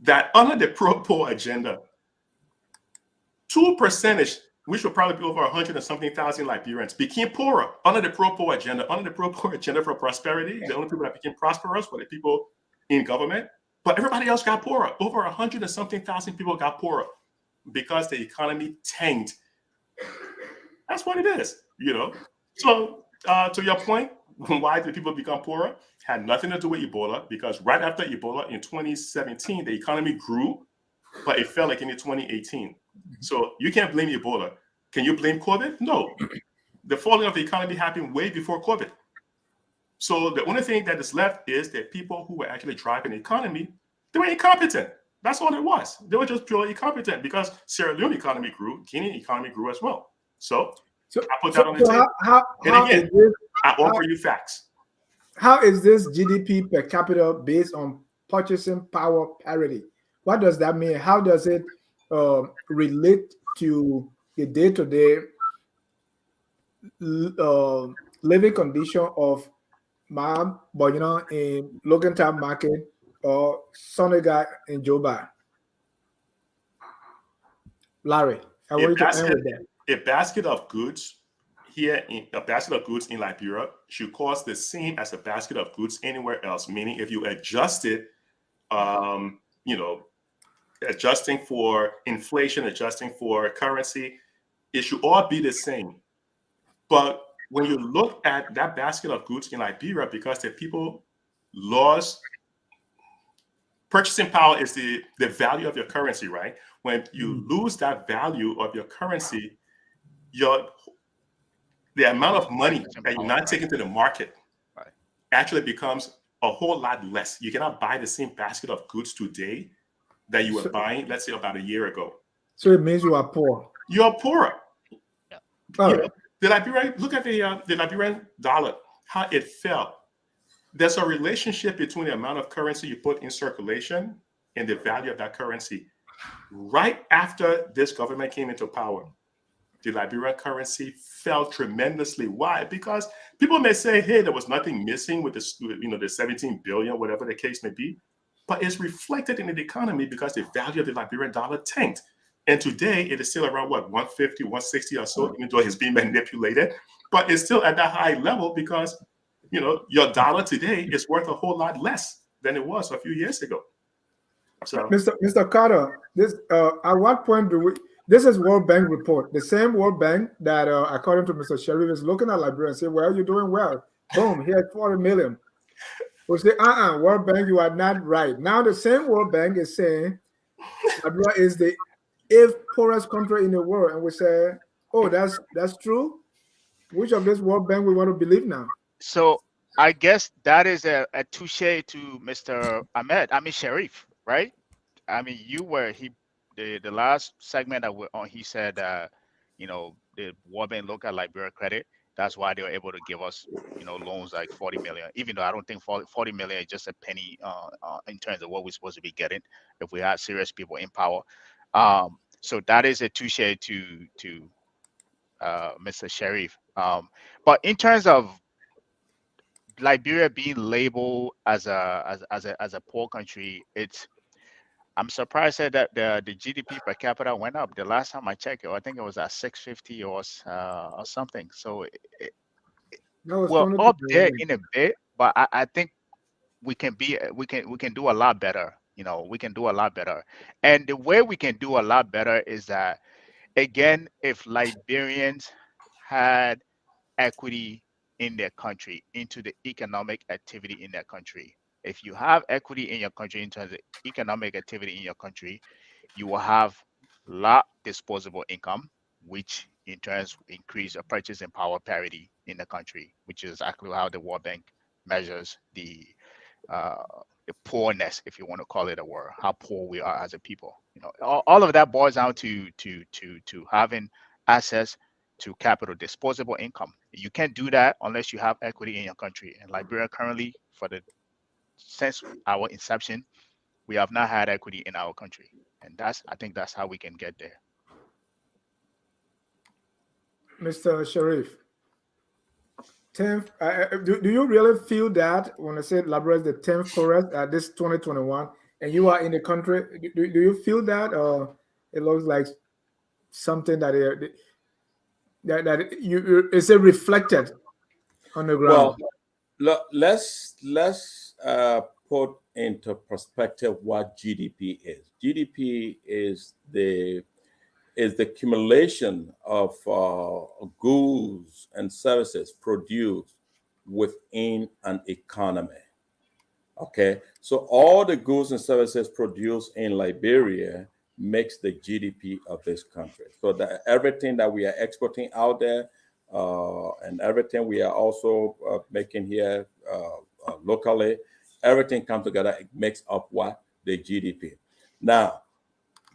that under the pro-poor agenda, 2%, which will probably be over 100 and something thousand Liberians, became poorer under the pro-poor agenda. Under the pro-poor agenda for prosperity, the only people that became prosperous were the people in government. But everybody else got poorer. Over 100 and something thousand people got poorer because the economy tanked. That's what it is, you know. So to your point, why did people become poorer? Had nothing to do with Ebola, because right after Ebola in 2017, the economy grew, but it fell again in 2018. So you can't blame Ebola. Can you blame COVID? No. The falling of the economy happened way before COVID. So the only thing that is left is that people who were actually driving the economy, they were incompetent. That's all it was. They were just purely incompetent, because Sierra Leone economy grew, Guinea economy grew as well. So I put that on the table. And again, I offer you facts. How is this GDP per capita based on purchasing power parity? What does that mean? How does it relate to the day-to-day living condition of my Boyana in Logan Town Market or Soniga in Joba? Larry, I want you to end with that. A basket of goods here, a basket of goods in Liberia should cost the same as a basket of goods anywhere else. Meaning, if you adjust it, adjusting for inflation, adjusting for currency, it should all be the same. But when you look at that basket of goods in Liberia, because the people lost purchasing power, is the value of your currency, right? When you lose that value of your currency, the amount of money that you're not taking to the market actually becomes a whole lot less. You cannot buy the same basket of goods today that you were buying, let's say, about a year ago. So it means you are poor. You are poorer. Yeah. The Liberian, look at the Liberian dollar, how it fell. There's a relationship between the amount of currency you put in circulation and the value of that currency. Right after this government came into power, the Liberian currency fell tremendously. Why? Because people may say, hey, there was nothing missing with the 17 billion, whatever the case may be. But it's reflected in the economy because the value of the Liberian dollar tanked. And today it is still around 150, 160 or so, even though it's being manipulated. But it's still at that high level because your dollar today is worth a whole lot less than it was a few years ago. So, Mr. Carter, this at what point do we? This is World Bank report, the same World Bank that, according to Mr. Sharif, is looking at Liberia and say, "Well, you're doing well. Boom, here 40 million." We say, World Bank, you are not right. Now the same World Bank is saying Liberia is the 8th poorest country in the world, and we say, "Oh, that's true." Which of this World Bank we want to believe now? So I guess that is a touche to Mr. Sharif, right? I mean, the last segment that we're on, he said, the World Bank look at Liberia credit. That's why they were able to give us, loans like 40 million, even though I don't think 40 million is just a penny in terms of what we're supposed to be getting if we had serious people in power. So that is a touche to Mr. Sharif. But in terms of Liberia being labeled as a poor country, I'm surprised that the GDP per capita went up. The last time I checked, I think it was at 650 or something. So we're up there in a bit, but I think we can do a lot better. We can do a lot better. And the way we can do a lot better is that, again, if Liberians had equity in their country, into the economic activity in their country. If you have equity in your country in terms of economic activity in your country, you will have lot disposable income, which in turn increase your purchasing power parity in the country, which is exactly how the World Bank measures the poorness, if you want to call it a word, how poor we are as a people. All of that boils down to having access to capital, disposable income. You can't do that unless you have equity in your country. And Liberia currently, since our inception, we have not had equity in our country. And I think that's how we can get there. Mr. Sharif, 10th, do you really feel that when I said Liberia is the 10th poorest at this 2021, and you are in the country, do you feel that, or it looks like something that is it reflected on the ground? Well, let's put into perspective what GDP is. GDP is the accumulation of goods and services produced within an economy. Okay, so all the goods and services produced in Liberia makes the GDP of this country. So that everything that we are exporting out there and everything we are also making here locally, everything comes together. It makes up what? The GDP. Now,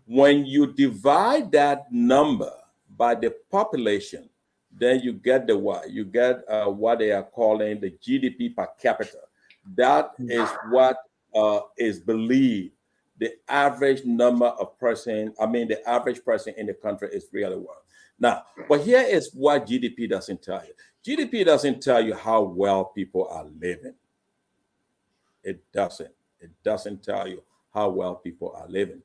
when you divide that number by the population, then you get the what? You get what they are calling the GDP per capita. That is what is believed the average number of person, the average person in the country is really worth. Now, but here is what GDP doesn't tell you. GDP doesn't tell you how well people are living. It doesn't. It doesn't tell you how well people are living.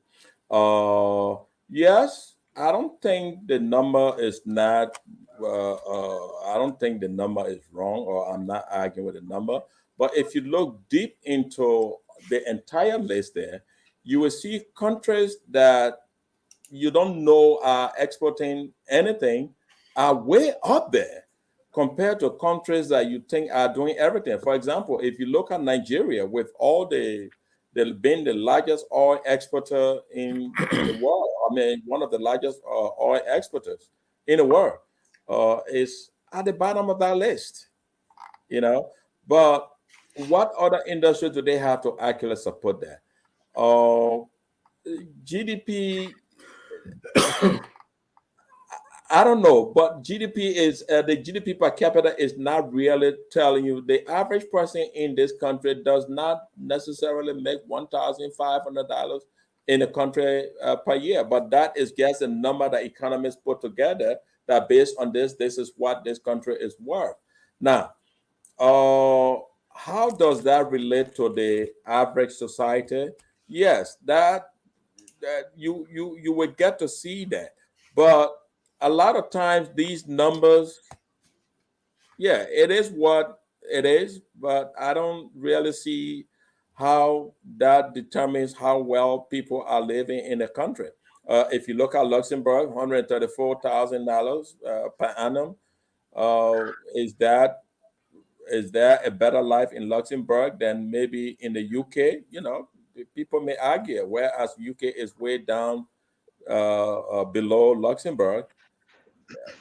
Yes, I don't think the number is not. I don't think the number is wrong, or I'm not arguing with the number. But if you look deep into the entire list there, you will see countries that you don't know are exporting anything are way up there compared to countries that you think are doing everything. For example, if you look at Nigeria, with all the being the largest oil exporter in the world, one of the largest oil exporters in the world, is at the bottom of that list. But what other industries do they have to actually support that? GDP, I don't know, but GDP is the GDP per capita is not really telling you. The average person in this country does not necessarily make $1,500 in the country per year, but that is just a number that economists put together that based on this is what this country is worth. Now, how does that relate to the average society? Yes, that you would get to see that, but a lot of times these numbers, yeah, it is what it is, but I don't really see how that determines how well people are living in the country. If you look at Luxembourg, $134,000 per annum, is there a better life in Luxembourg than maybe in the UK? People may argue, whereas UK is way down below Luxembourg.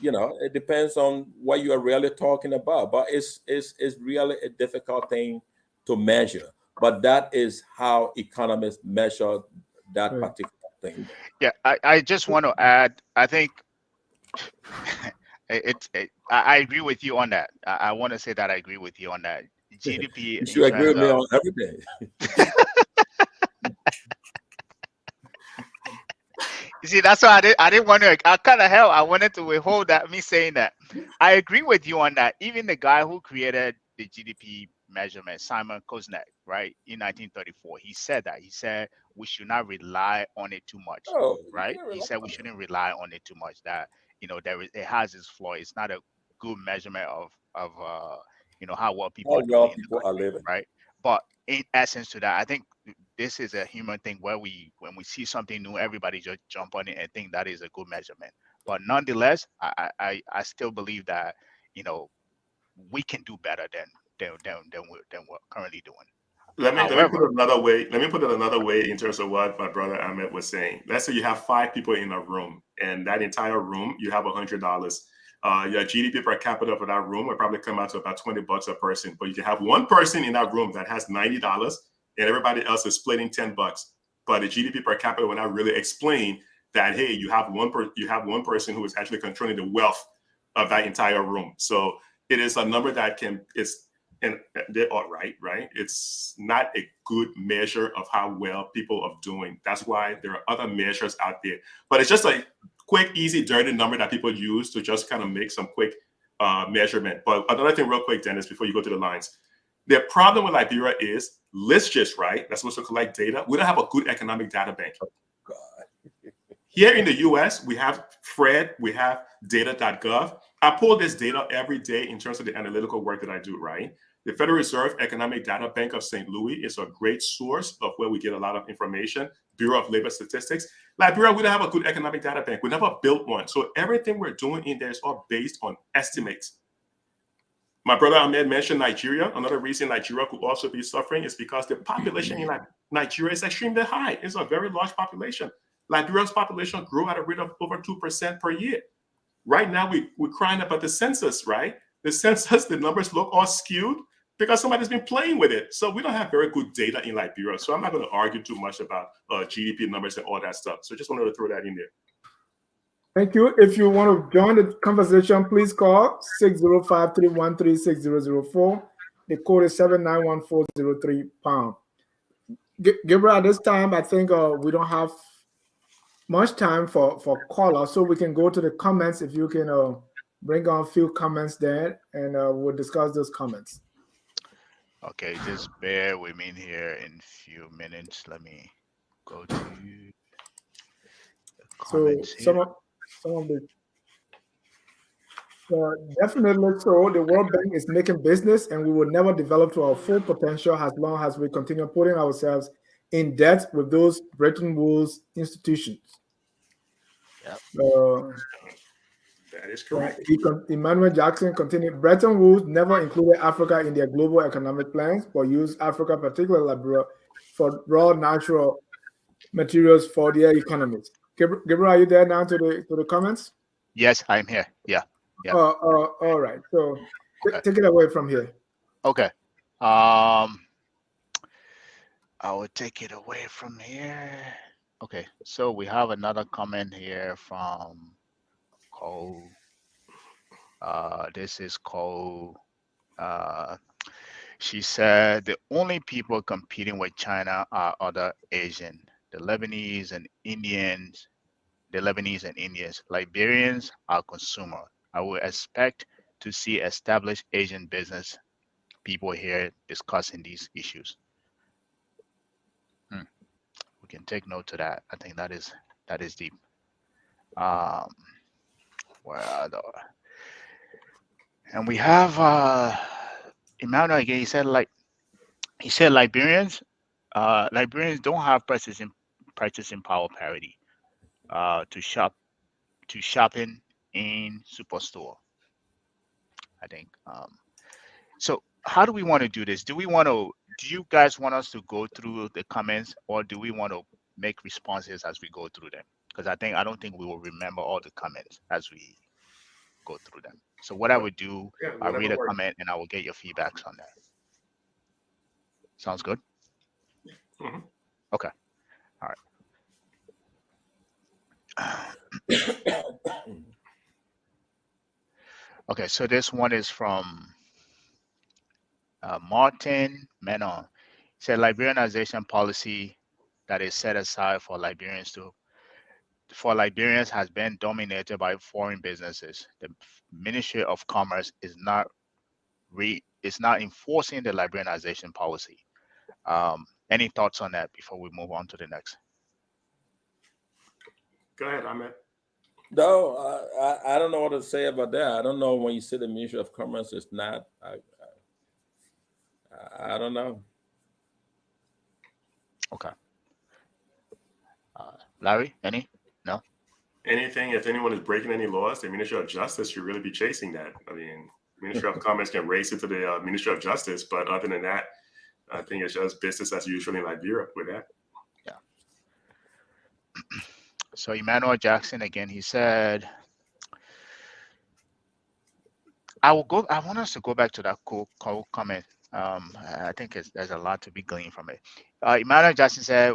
It depends on what you are really talking about, but it's really a difficult thing to measure. But that is how economists measure that particular thing. Yeah, I just want to add, I think I agree with you on that. I want to say that I agree with you on that. GDP You should in agree with terms me of on everything. You see, that's why I didn't want to. I kind of hell. I wanted to withhold that me saying that. I agree with you on that. Even the guy who created the GDP measurement, Simon Koznek, right, in 1934, he said that. He said we should not rely on it too much, right? He said we shouldn't rely on it too much. That it has its flaw. It's not a good measurement of how well people How are well doing in the people are country, living. right? But in essence to that, I think this is a human thing where when we see something new, everybody just jump on it and think that is a good measurement. But nonetheless, I still believe that we can do better than we're currently doing. Let me However, put it another way. Let me put it another way in terms of what my brother Ahmed was saying. Let's say you have 5 people in a room, and that entire room you have $100. Your GDP per capita for that room will probably come out to about $20 a person. But you can have one person in that room that has $90, and everybody else is splitting $10. But the GDP per capita will not really explain that. Hey, you have one person who is actually controlling the wealth of that entire room. So it is a number that and they are right? It's not a good measure of how well people are doing. That's why there are other measures out there. But it's just a quick, easy, dirty number that people use to just kind of make some quick measurement. But another thing real quick, Dennis, before you go to the lines. The problem with Liberia is lists, right? That's supposed to collect data. We don't have a good economic data bank. Here in the US, we have FRED, we have data.gov. I pull this data every day in terms of the analytical work that I do, right? The Federal Reserve Economic Data Bank of St. Louis is a great source of where we get a lot of information. Bureau of Labor Statistics. Liberia, we don't have a good economic data bank. We never built one. So everything we're doing in there is all based on estimates. My brother Ahmed mentioned Nigeria. Another reason Nigeria could also be suffering is because the population in Nigeria is extremely high. It's a very large population. Liberia's population grew at a rate of over 2% per year. Right now, we're crying about the census, right? The census, the numbers look all skewed because somebody's been playing with it. So we don't have very good data in Liberia. So I'm not going to argue too much about GDP numbers and all that stuff. So just wanted to throw that in there. Thank you. If you want to join the conversation, please call 605-313-6004. The code is 791-403#. Gabriel, at this time, I think we don't have much time for callers, so we can go to the comments. If you can bring on a few comments there, and we'll discuss those comments. Okay, just bear with me here in a few minutes. Let me go to the comments here. Some of the definitely so. The World Bank is making business, and we will never develop to our full potential as long as we continue putting ourselves in debt with those Bretton Woods institutions. Yep. That is correct. Emmanuel Jackson continued. Bretton Woods never included Africa in their global economic plans, but used Africa, particularly Liberia, for raw natural materials for their economies. Gabriel, are you there now to the comments? Yes, I'm here. Yeah. All right. So okay. Take it away from here. Okay. I will take it away from here. Okay. So we have another comment here from Cole. This is Cole. She said the only people competing with China are other Asian, the Lebanese and Indians. Liberians are consumer. I would expect to see established Asian business people here discussing these issues. We can take note to that. I think that is deep. Where are the? And we have Emmanuel again. He said Liberians don't have purchasing power parity to shopping in superstore. I think. So how do we want to do this? Do you guys want us to go through the comments, or do we want to make responses as we go through them? Because I don't think we will remember all the comments as we go through them. So what I would do, I'll read a comment and I will get your feedbacks on that. Sounds good? Mm-hmm. Okay. All right. Okay, so this one is from Martin Menon. He said Liberianization policy that is set aside for Liberians has been dominated by foreign businesses. The Ministry of Commerce is not enforcing the Liberianization policy. Any thoughts on that before we move on to the next? Go ahead, Ahmed. No, I don't know what to say about that. I don't know when you say the Ministry of Commerce is not. I don't know. Okay. Larry, any? No? Anything, if anyone is breaking any laws, the Ministry of Justice should really be chasing that. I mean, Ministry of Commerce can race it to the Ministry of Justice, but other than that, I think it's just business as usual in Liberia with that. Yeah. So Emmanuel Jackson again, he said, I want us to go back to that cool comment. I think there's a lot to be gleaned from it. Emmanuel Jackson said,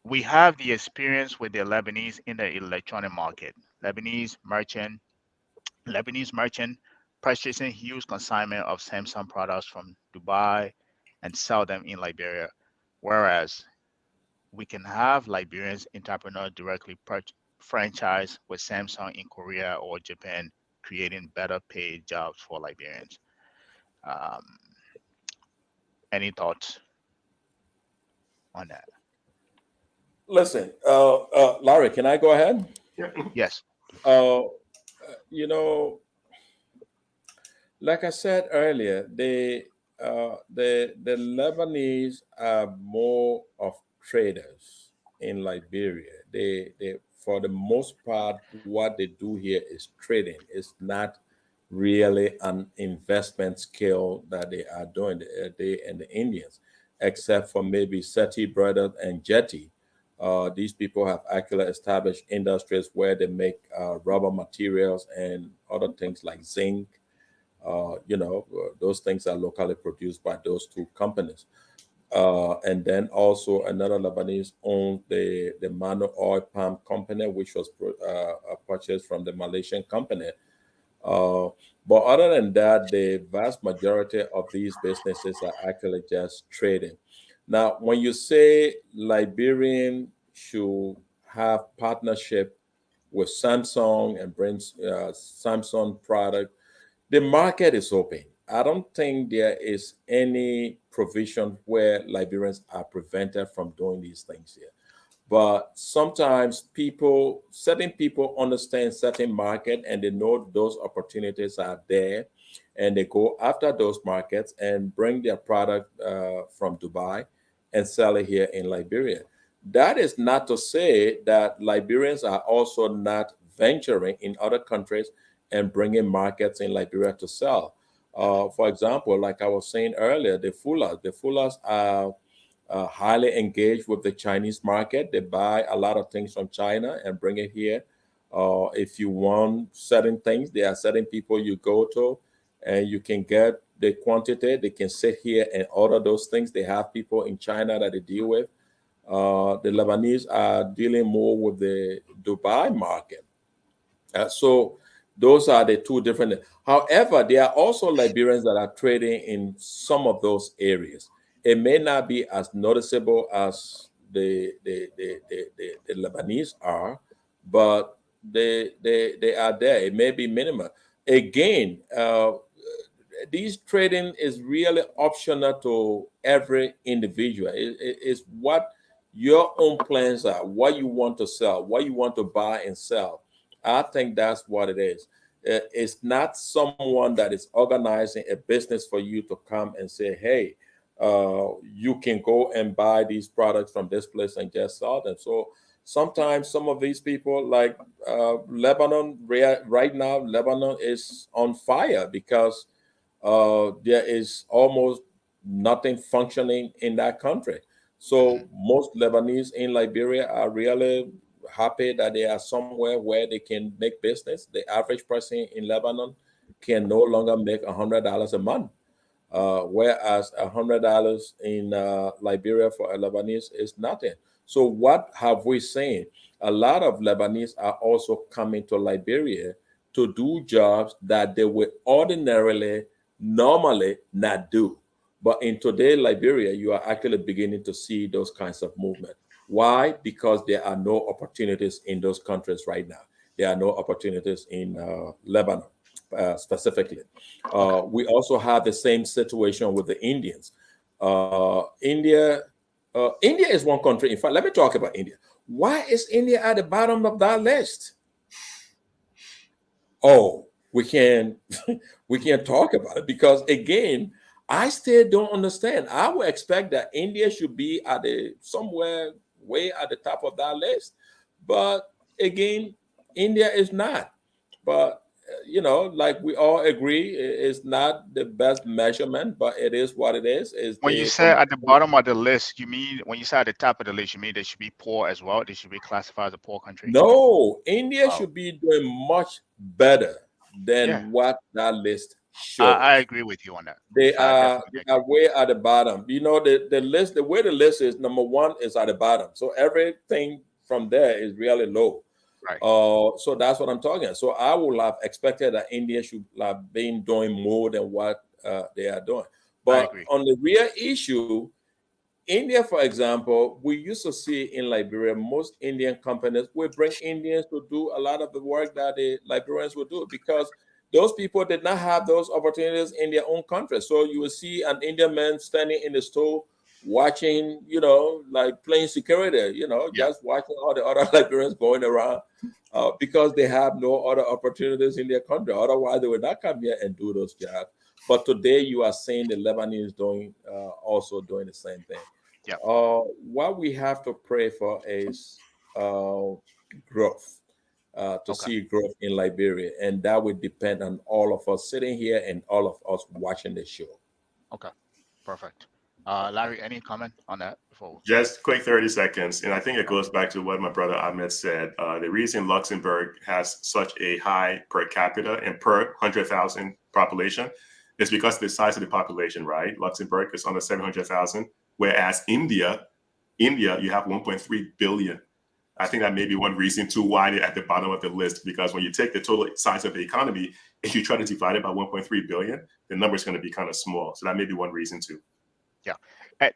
we have the experience with the Lebanese in the electronic market. Lebanese merchant purchasing huge consignment of Samsung products from Dubai and sell them in Liberia, whereas we can have Liberians entrepreneurs directly franchise with Samsung in Korea or Japan, creating better paid jobs for Liberians. Any thoughts on that? Listen, Larry, can I go ahead? Yeah. Yes. You know, Like I said earlier, the Lebanese are more of traders in Liberia. They for the most part, what they do here is trading. It's not really an investment skill that they are doing. They and the Indians, except for maybe Seti Brothers and Jetty. These people have actually established industries where they make rubber materials and other things like zinc. Those things are locally produced by those two companies. And then also another Lebanese owns the Mano Oil Palm Company, which was purchased from the Malaysian company. Uh, but other than that, the vast majority of these businesses are actually just trading. Now, when you say Liberian should have partnership with Samsung and brings Samsung product, the market is open. I don't think there is any provision where Liberians are prevented from doing these things here. But sometimes certain people understand certain market and they know those opportunities are there, and they go after those markets and bring their product from Dubai and sell it here in Liberia. That is not to say that Liberians are also not venturing in other countries and bringing markets in Liberia to sell. For example, like I was saying earlier, the Fullers are highly engaged with the Chinese market. They buy a lot of things from China and bring it here. If you want certain things, there are certain people you go to and you can get the quantity. They can sit here and order those things. They have people in China that they deal with. The Lebanese are dealing more with the Dubai market. So those are the two different. However, there are also Liberians that are trading in some of those areas. It may not be as noticeable as the Lebanese are, but they are there. It may be minimal. Again, these trading is really optional to every individual. It's what your own plans are, what you want to sell, what you want to buy and sell. I think that's what it is. It's not someone that is organizing a business for you to come and say, hey, you can go and buy these products from this place and just sell them. So sometimes some of these people, like Lebanon, right now, Lebanon is on fire because there is almost nothing functioning in that country. Hmm. So most Lebanese in Liberia are really happy that they are somewhere where they can make business. The average person in Lebanon can no longer make $100 a month, whereas $100 in Liberia for a Lebanese is nothing. So what have we seen? A lot of Lebanese are also coming to Liberia to do jobs that they would ordinarily, normally not do. But in today Liberia, you are actually beginning to see those kinds of movement. Why? Because there are no opportunities in those countries right now. There are no opportunities in Lebanon specifically. Okay. We also have the same situation with the Indians. India is one country. In fact, let me talk about India. Why is India at the bottom of that list? Oh, we can we can talk about it because again, I still don't understand. I would expect that India should be at the somewhere way at the top of that list, but again, India is not. But like we all agree, it's not the best measurement, but it is what it is. Is When you the say at the bottom of the list, you mean when you say at the top of the list, you mean they should be poor as well? They should be classified as a poor country? No, India Oh, should be doing much better yeah. than what that list I shows. agree with you on that. They I are definitely they are agree. way at the bottom. The list, the way the list is, number one is at the bottom. So everything from there is really low. Right. So that's what I'm talking about. So I would have expected that India should have been doing more than what they are doing. I But agree. on the real issue, India, for example, we used to see in Liberia, most Indian companies will bring Indians to do a lot of the work that the Liberians would do because those people did not have those opportunities in their own country. So you will see an Indian man standing in the store watching, like playing security, Yeah. just watching all the other Liberians going around because they have no other opportunities in their country. Otherwise, they would not come here and do those jobs. But today, you are seeing the Lebanese also doing the same thing. Yeah. What we have to pray for is growth. To Okay. see growth in Liberia, and that would depend on all of us sitting here and all of us watching the show. Okay. Perfect. Larry, any comment on that before? Just quick 30 seconds. And I think it goes back to what my brother Ahmed said. The reason Luxembourg has such a high per capita and per 100,000 population is because of the size of the population, right? Luxembourg is under 700,000, whereas India, you have 1.3 billion. I think that may be one reason too why they're at the bottom of the list, because when you take the total size of the economy, if you try to divide it by 1.3 billion, the number is going to be kind of small. So that may be one reason too. Yeah.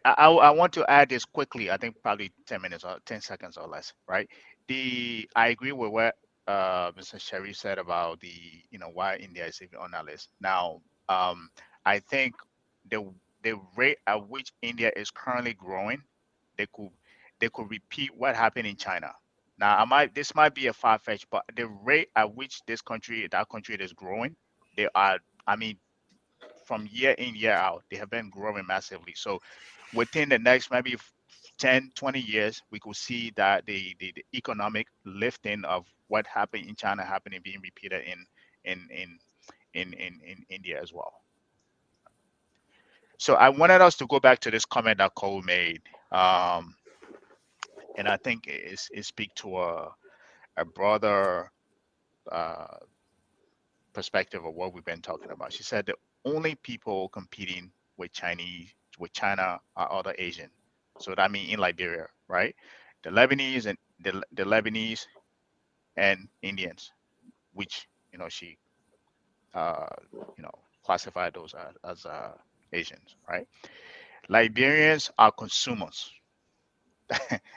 I want to add this quickly. I think probably 10 minutes or 10 seconds or less, right? I agree with what Mr. Sherry said about why India is even on that list. Now, I think the rate at which India is currently growing, they could repeat what happened in China. Now, this might be a far-fetched, but the rate at which that country is growing, they are, I mean, from year in, year out, they have been growing massively. So within the next maybe 10, 20 years, we could see that the economic lifting of what happened in China happening being repeated in India as well. So I wanted us to go back to this comment that Cole made. And I think it speak to a broader perspective of what we've been talking about. She said the only people competing with China are other Asian. So that means in Liberia, right? The Lebanese and the Lebanese and Indians, which she classified those as Asians, right? Liberians are consumers.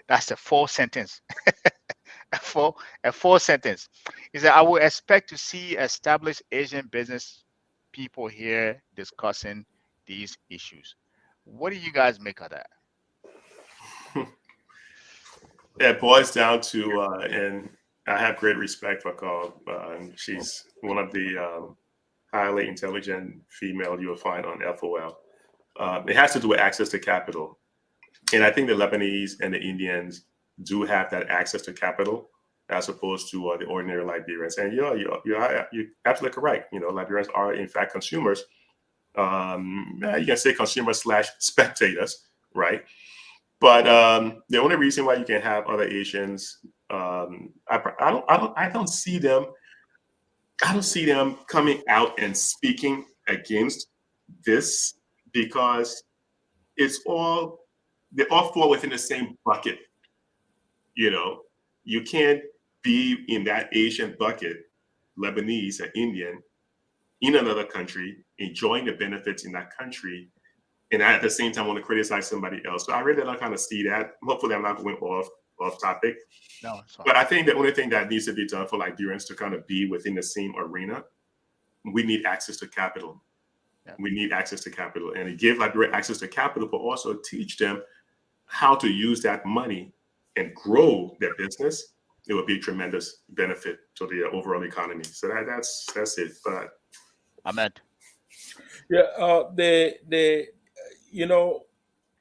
That's a full sentence. a full sentence. He said, I would expect to see established Asian business people here discussing these issues. What do you guys make of that? It boils down to, and I have great respect for Carl. She's one of the highly intelligent female you will find on FOL. It has to do with access to capital. And I think the Lebanese and the Indians do have that access to capital as opposed to the ordinary Liberians. And you're absolutely correct. Liberians are in fact consumers. You can say consumers / spectators, right? But the only reason why you can have other Asians, I don't see them. I don't see them coming out and speaking against this because they all fall within the same bucket. You can't be in that Asian bucket, Lebanese or Indian, in another country, enjoying the benefits in that country, and at the same time want to criticize somebody else. So I really don't kind of see that. Hopefully I'm not going off topic. No, it's fine. But I think the only thing that needs to be done for Liberians to kind of be within the same arena, we need access to capital. Yeah. We need access to capital, and give Liberia access to capital, but also teach them how to use that money and grow their business. It would be a tremendous benefit to the overall economy. So that's it. But Ahmed. Yeah,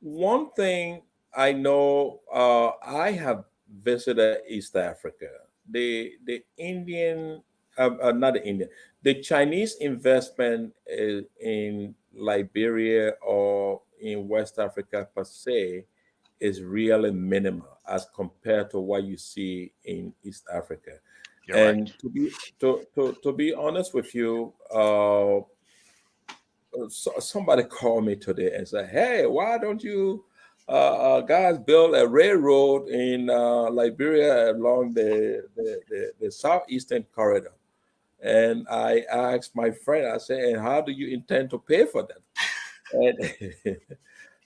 one thing I know, I have visited East Africa. The Indian, not the Indian, the Chinese investment in Liberia or in West Africa per se is really minimal as compared to what you see in East Africa. You're and right. to be honest with you, somebody called me today and said, "Hey, why don't you guys build a railroad in Liberia along the southeastern corridor?" And I asked my friend, I said, "And how do you intend to pay for that?" And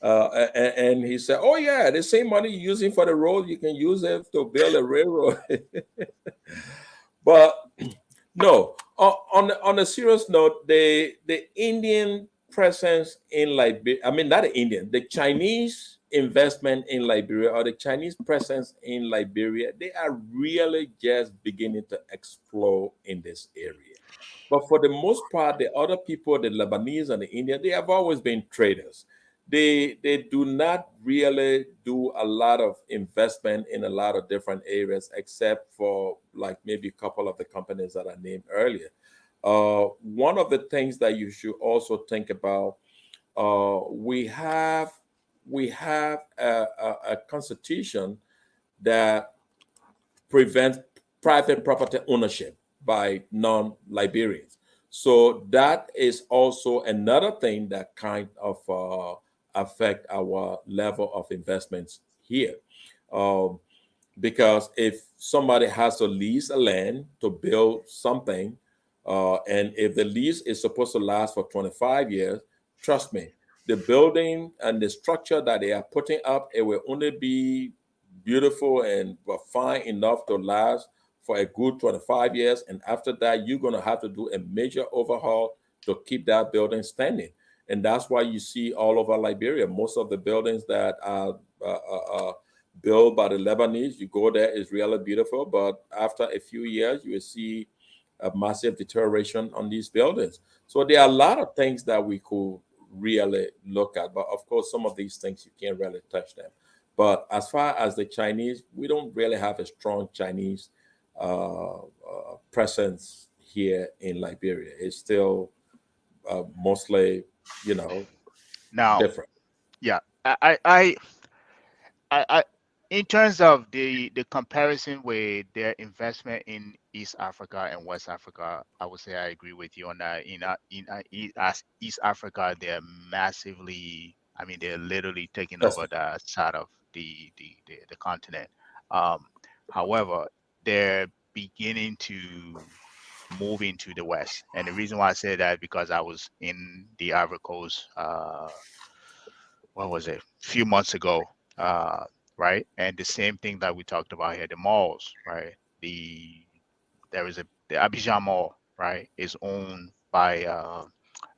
and he said, "Oh yeah, the same money you're using for the road, you can use it to build a railroad." But no, on a serious note, the Indian presence in Liberia, I mean, not the Indian, the Chinese investment in Liberia or the Chinese presence in Liberia, they are really just beginning to explode in this area. But for the most part, the other people, the Lebanese and the Indian, they have always been traders. They do not really do a lot of investment in a lot of different areas, except for like maybe a couple of the companies that I named earlier. One of the things that you should also think about, we have a constitution that prevents private property ownership by non-Liberians. So that is also another thing that kind of affect our level of investments here. Um, because if somebody has to lease a land to build something, and if the lease is supposed to last for 25 years, trust me, the building and the structure that they are putting up, it will only be beautiful and fine enough to last for a good 25 years. And after that, you're going to have to do a major overhaul to keep that building standing. And that's why you see all over Liberia, most of the buildings that are built by the Lebanese, you go there, it's really beautiful. But after a few years, you will see a massive deterioration on these buildings. So there are a lot of things that we could really look at. But of course, some of these things you can't really touch them. But as far as the Chinese, we don't really have a strong Chinese presence here in Liberia. It's still mostly, Now, different. yeah, I in terms of the comparison with their investment in East Africa and West Africa, I would say I agree with you on that. As East Africa, they're massively. I mean, they're literally taking That's over the side of the continent. Um, However, they're beginning to move into the West, and the reason why I say that because I was in the Ivory Coast. What was it? A few months ago, uh, right? And the same thing that we talked about here, the malls, right? There is the Abidjan Mall, right? Is owned by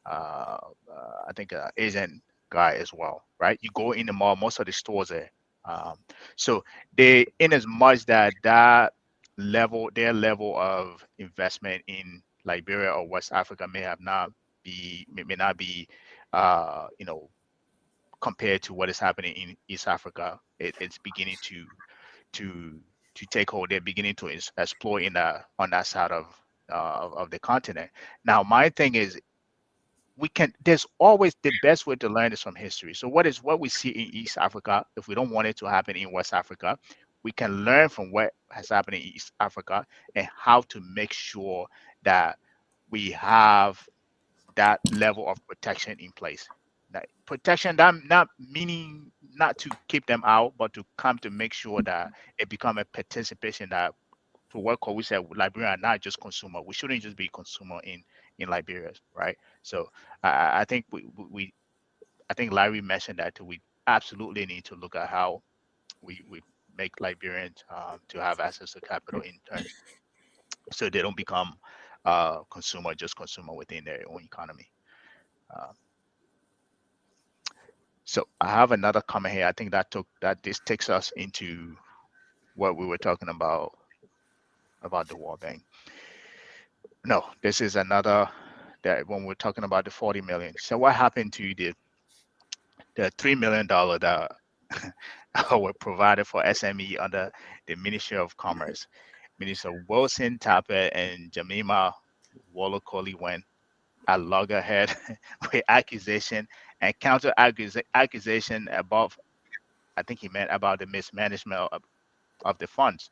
I think Asian guy as well, right? You go in the mall, most of the stores there. Um, so they, in as much that their level of investment in Liberia or West Africa may not be, you know, compared to what is happening in East Africa. It's beginning to to take hold. They're beginning to explore in on that side of the continent. Now, my thing is, there's always the best way to learn is from history. So what we see in East Africa, if we don't want it to happen in West Africa, we can learn from what has happened in East Africa and how to make sure that we have that level of protection in place. That protection, that not meaning not to keep them out, but to come to make sure that it become a participation that, to what we said, Liberia are not just consumer. We shouldn't just be consumer in Liberia, right? So I think I think Larry mentioned that too. We absolutely need to look at how we make Liberians to have access to capital in turn, so they don't become just consumer within their own economy. Uh, So I have another comment here. I think this takes us into what we were talking about the World Bank. No, this is another that when we're talking about the 40 million. So what happened to the $3 million that were provided for SME under the Ministry of Commerce? Minister Wilson Tappert and Jemima Wolokoli went at loggerhead with accusation and counter accusation about, I think he meant about the mismanagement of the funds.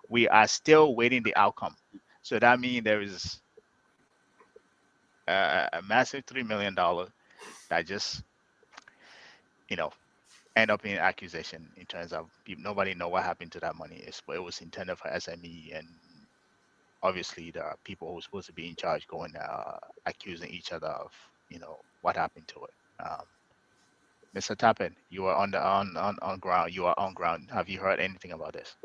We are still waiting the outcome. So that means there is a massive $3 million that just, you know, end up in accusation in terms of nobody know what happened to that money. It was intended for SME, and obviously the people who were supposed to be in charge going accusing each other of, what happened to it. Mr. Tappin, you are on ground. You are on ground. Have you heard anything about this?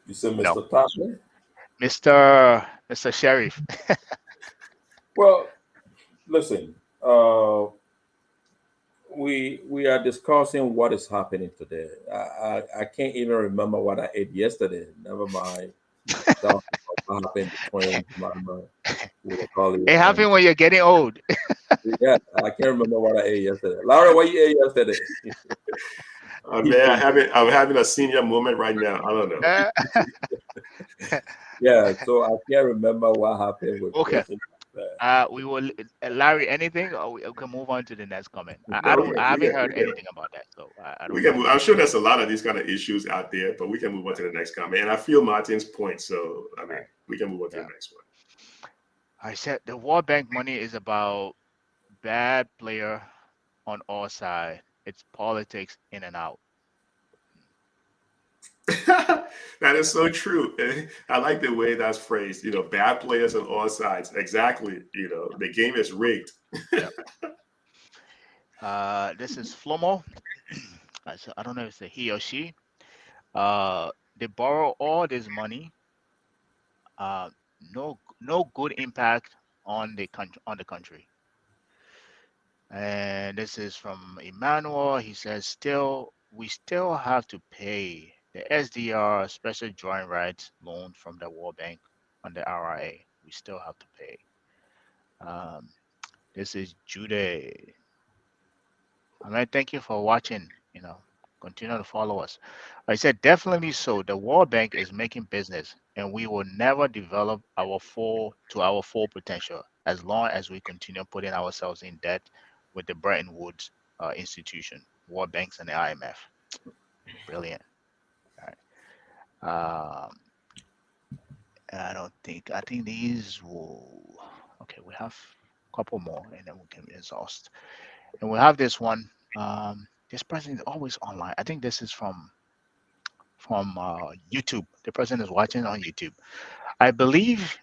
You said No. Mr. Tasman? Mr. Sheriff. Well, listen, we are discussing what is happening today. I can't even remember what I ate yesterday. Never mind talking about what happened between my colleague It and happened when you're getting old. yeah, I can't remember what I ate yesterday. Laura, what you ate yesterday? Man, I'm having a senior moment right now. I don't know. Uh, Yeah, so I can't remember what happened with okay. person. We will, Larry. Anything, or we can move on to the next comment. I No, don't. I haven't heard anything about that, so I we don't can know. move. I'm sure there's a lot of these kind of issues out there, but we can move on to the next comment. And I feel Martin's point, so I mean, Right. we can move on to the Yeah. next one. I said the World Bank money is about bad player on all sides. It's politics in and out. That is so true. I like the way that's phrased. Bad players on all sides. Exactly. The game is rigged. Yep. This is Flomo. I don't know if it's a he or she. They borrow all this money. Uh, no good impact on the country. And this is from Emmanuel. He says, we still have to pay the SDR special drawing rights loan from the World Bank on the RIA. We still have to pay. Um, this is Jude. I mean, thank you for watching. Continue to follow us. I said, definitely so. The World Bank is making business, and we will never develop our full potential as long as we continue putting ourselves in debt with the Bretton Woods institution, World Banks, and the IMF. Brilliant. All right. I don't think. I think these will. Okay, we have a couple more, and then we can exhaust. And we have this one. This person is always online. I think this is from YouTube. The person is watching on YouTube. I believe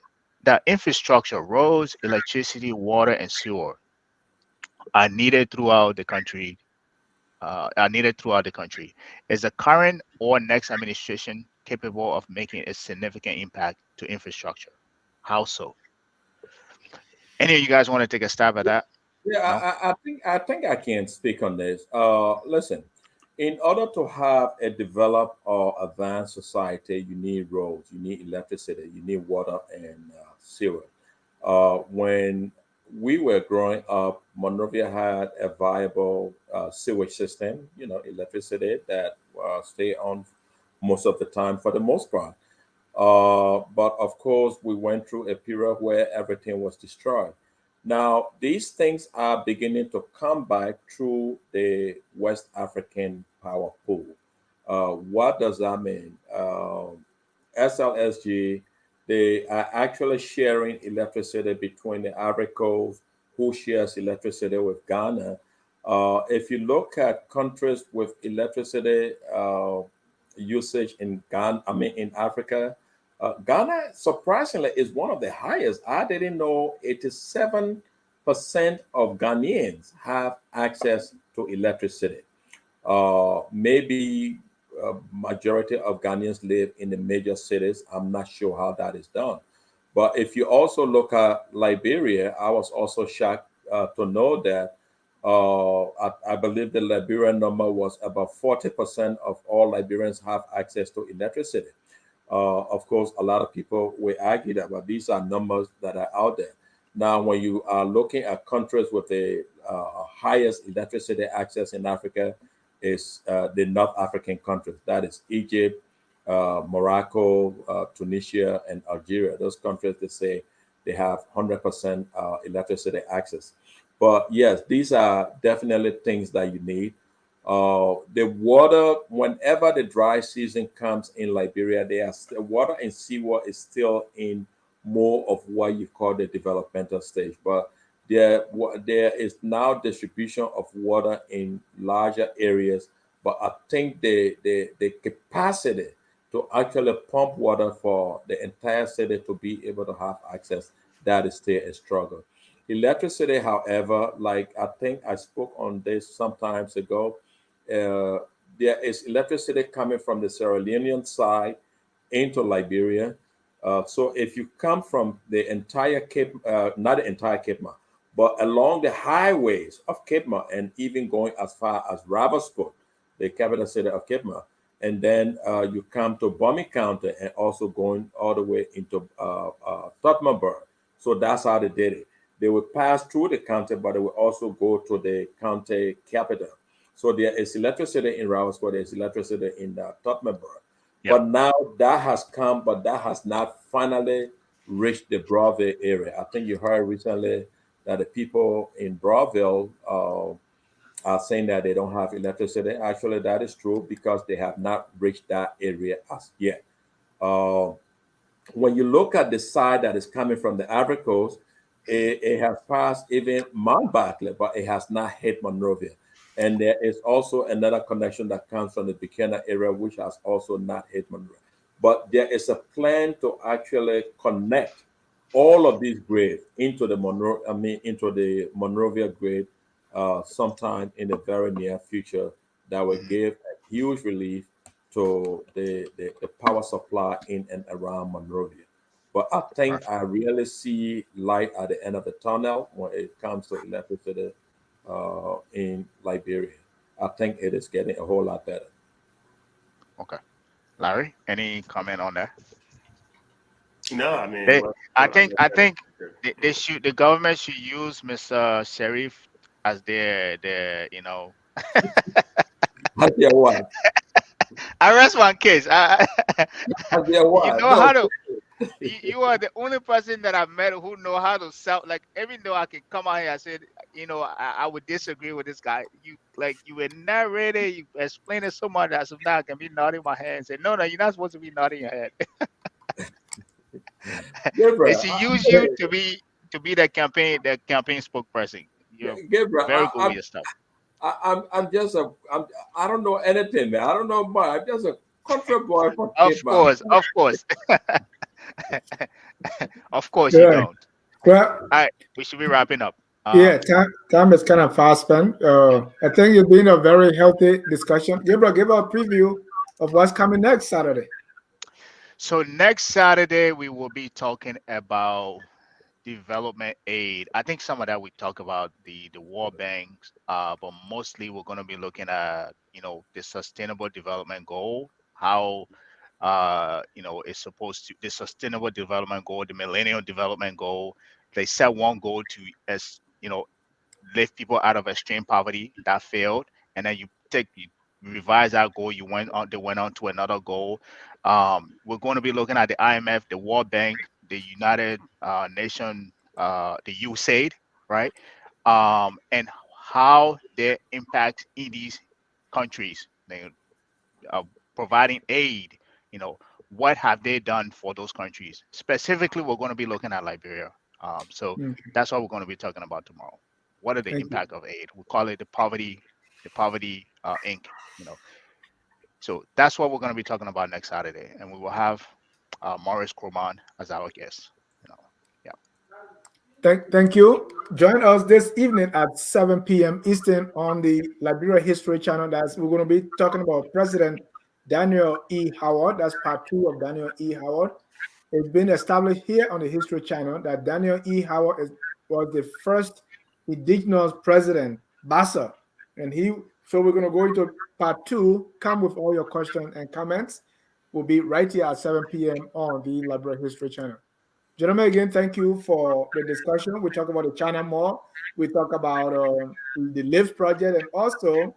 that infrastructure, roads, electricity, water, and sewer are needed throughout the country. Are needed throughout the country. Is the current or next administration capable of making a significant impact to infrastructure? How so? Any of you guys want to take a stab at that? Yeah, No. I think I can speak on this. Listen, in order to have a developed or advanced society, you need roads, you need electricity, you need water and sewer. When we were growing up, Monrovia had a viable sewage system, electricity that stay on most of the time for the most part. But of course, we went through a period where everything was destroyed. Now, these things are beginning to come back through the West African power pool. What does that mean? SLSG, they are actually sharing electricity between the Ivory Coast, who shares electricity with Ghana. If you look at countries with electricity usage in Ghana, I mean in Africa, Ghana surprisingly is one of the highest. I didn't know 87% of Ghanaians have access to electricity. Maybe majority of Ghanaians live in the major cities. I'm not sure how that is done. But if you also look at Liberia, I was also shocked to know that I believe the Liberian number was about 40% of all Liberians have access to electricity. Of course, a lot of people will argue that, but these are numbers that are out there. Now, when you are looking at countries with the highest electricity access in Africa, is the North African countries. That is Egypt, Morocco, Tunisia, and Algeria. Those countries, they say they have 100% electricity access. But yes, these are definitely things that you need. The water, whenever the dry season comes in Liberia, the water and seawater is still in more of what you call the developmental stage. But there is now distribution of water in larger areas. But I think the capacity to actually pump water for the entire city to be able to have access, that is still a struggle. Electricity, however, like I think I spoke on this sometimes ago, uh, there is electricity coming from the Sierra Leonean side into Liberia. So if you come from the entire Cape, not the entire Cape Mount, but along the highways of Cape Mount and even going as far as Ravenscourt, the capital city of Cape Mount, and then you come to Bombay County and also going all the way into Tottenham. So that's how they did it. They would pass through the county, but they would also go to the county capital. So there is electricity in Ravenscourt, there is electricity in Tottenham. Yep. But now that has come, but that has not finally reached the Broadville area. I think you heard recently that the people in Broadville are saying that they don't have electricity. Actually, that is true because they have not reached that area as yet. Uh, when you look at the side that is coming from the Ivory Coast, it has passed even Mount Bartlett, but it has not hit Monrovia. And there is also another connection that comes from the Buchanan area, which has also not hit Monrovia. But there is a plan to actually connect all of these grids into the into the Monrovia grid sometime in the very near future that will Mhm. give a huge relief to the power supply in and around Monrovia. But I think Perfect. I really see light at the end of the tunnel when it comes to electricity in Liberia. I think it is getting a whole lot better. Okay. Larry, any comment on that? No, I mean, They, what I I said. think the government should use Mr. Sheriff as their As their what? I rest my case. As their You what? know No. how to. You are the only person that I've met who know how to sound like. Even though I can come out here, I said, I would disagree with this guy. You were narrating, you explained it so much that so now I can be nodding my head and say, no, you're not supposed to be nodding your head. They Gabriel, should use you to be the campaign spokesperson. You're Gabriel, very good with your stuff. I'm just I don't know anything, man. I don't know much. I'm just a country boy from Of Cape Mount. course, of course, of course you Yeah. don't. Well, All right, we should be wrapping up. yeah, time is kind of fast spent. I think it's been a very healthy discussion. Gabriel, give a preview of what's coming next Saturday. So next Saturday we will be talking about development aid. I think some of that we talk about the World Banks, but mostly we're going to be looking at the Sustainable Development Goal, how it's supposed to the Sustainable Development Goal, the Millennium Development Goal. They set one goal to as lift people out of extreme poverty that failed, and then you revise that goal. They went on to another goal. We're going to be looking at the IMF, the World Bank, the United Nation, the USAID, right? And how their impact in these countries. They providing aid. You know, what have they done for those countries? Specifically, we're going to be looking at Liberia. So Mm, that's what we're going to be talking about tomorrow. What are the thank you. impact of aid? We call it the poverty Inc. You know, so that's what we're going to be talking about next Saturday, and we will have Maurice Kroman as our guest. You know, yeah. Thank you. Join us this evening at 7 p.m. Eastern on the Liberia History Channel. We're going to be talking about President Daniel E. Howard. That's part two of Daniel E. Howard. It's been established here on the History Channel that Daniel E. Howard was the first indigenous president, Bassa. And so we're going to go into part two. Come with all your questions and comments. We'll be right here at 7 p.m. on the Liberia History Channel. Gentlemen, again, thank you for the discussion. We talk about the China Mall. We talk about the LIVE project and also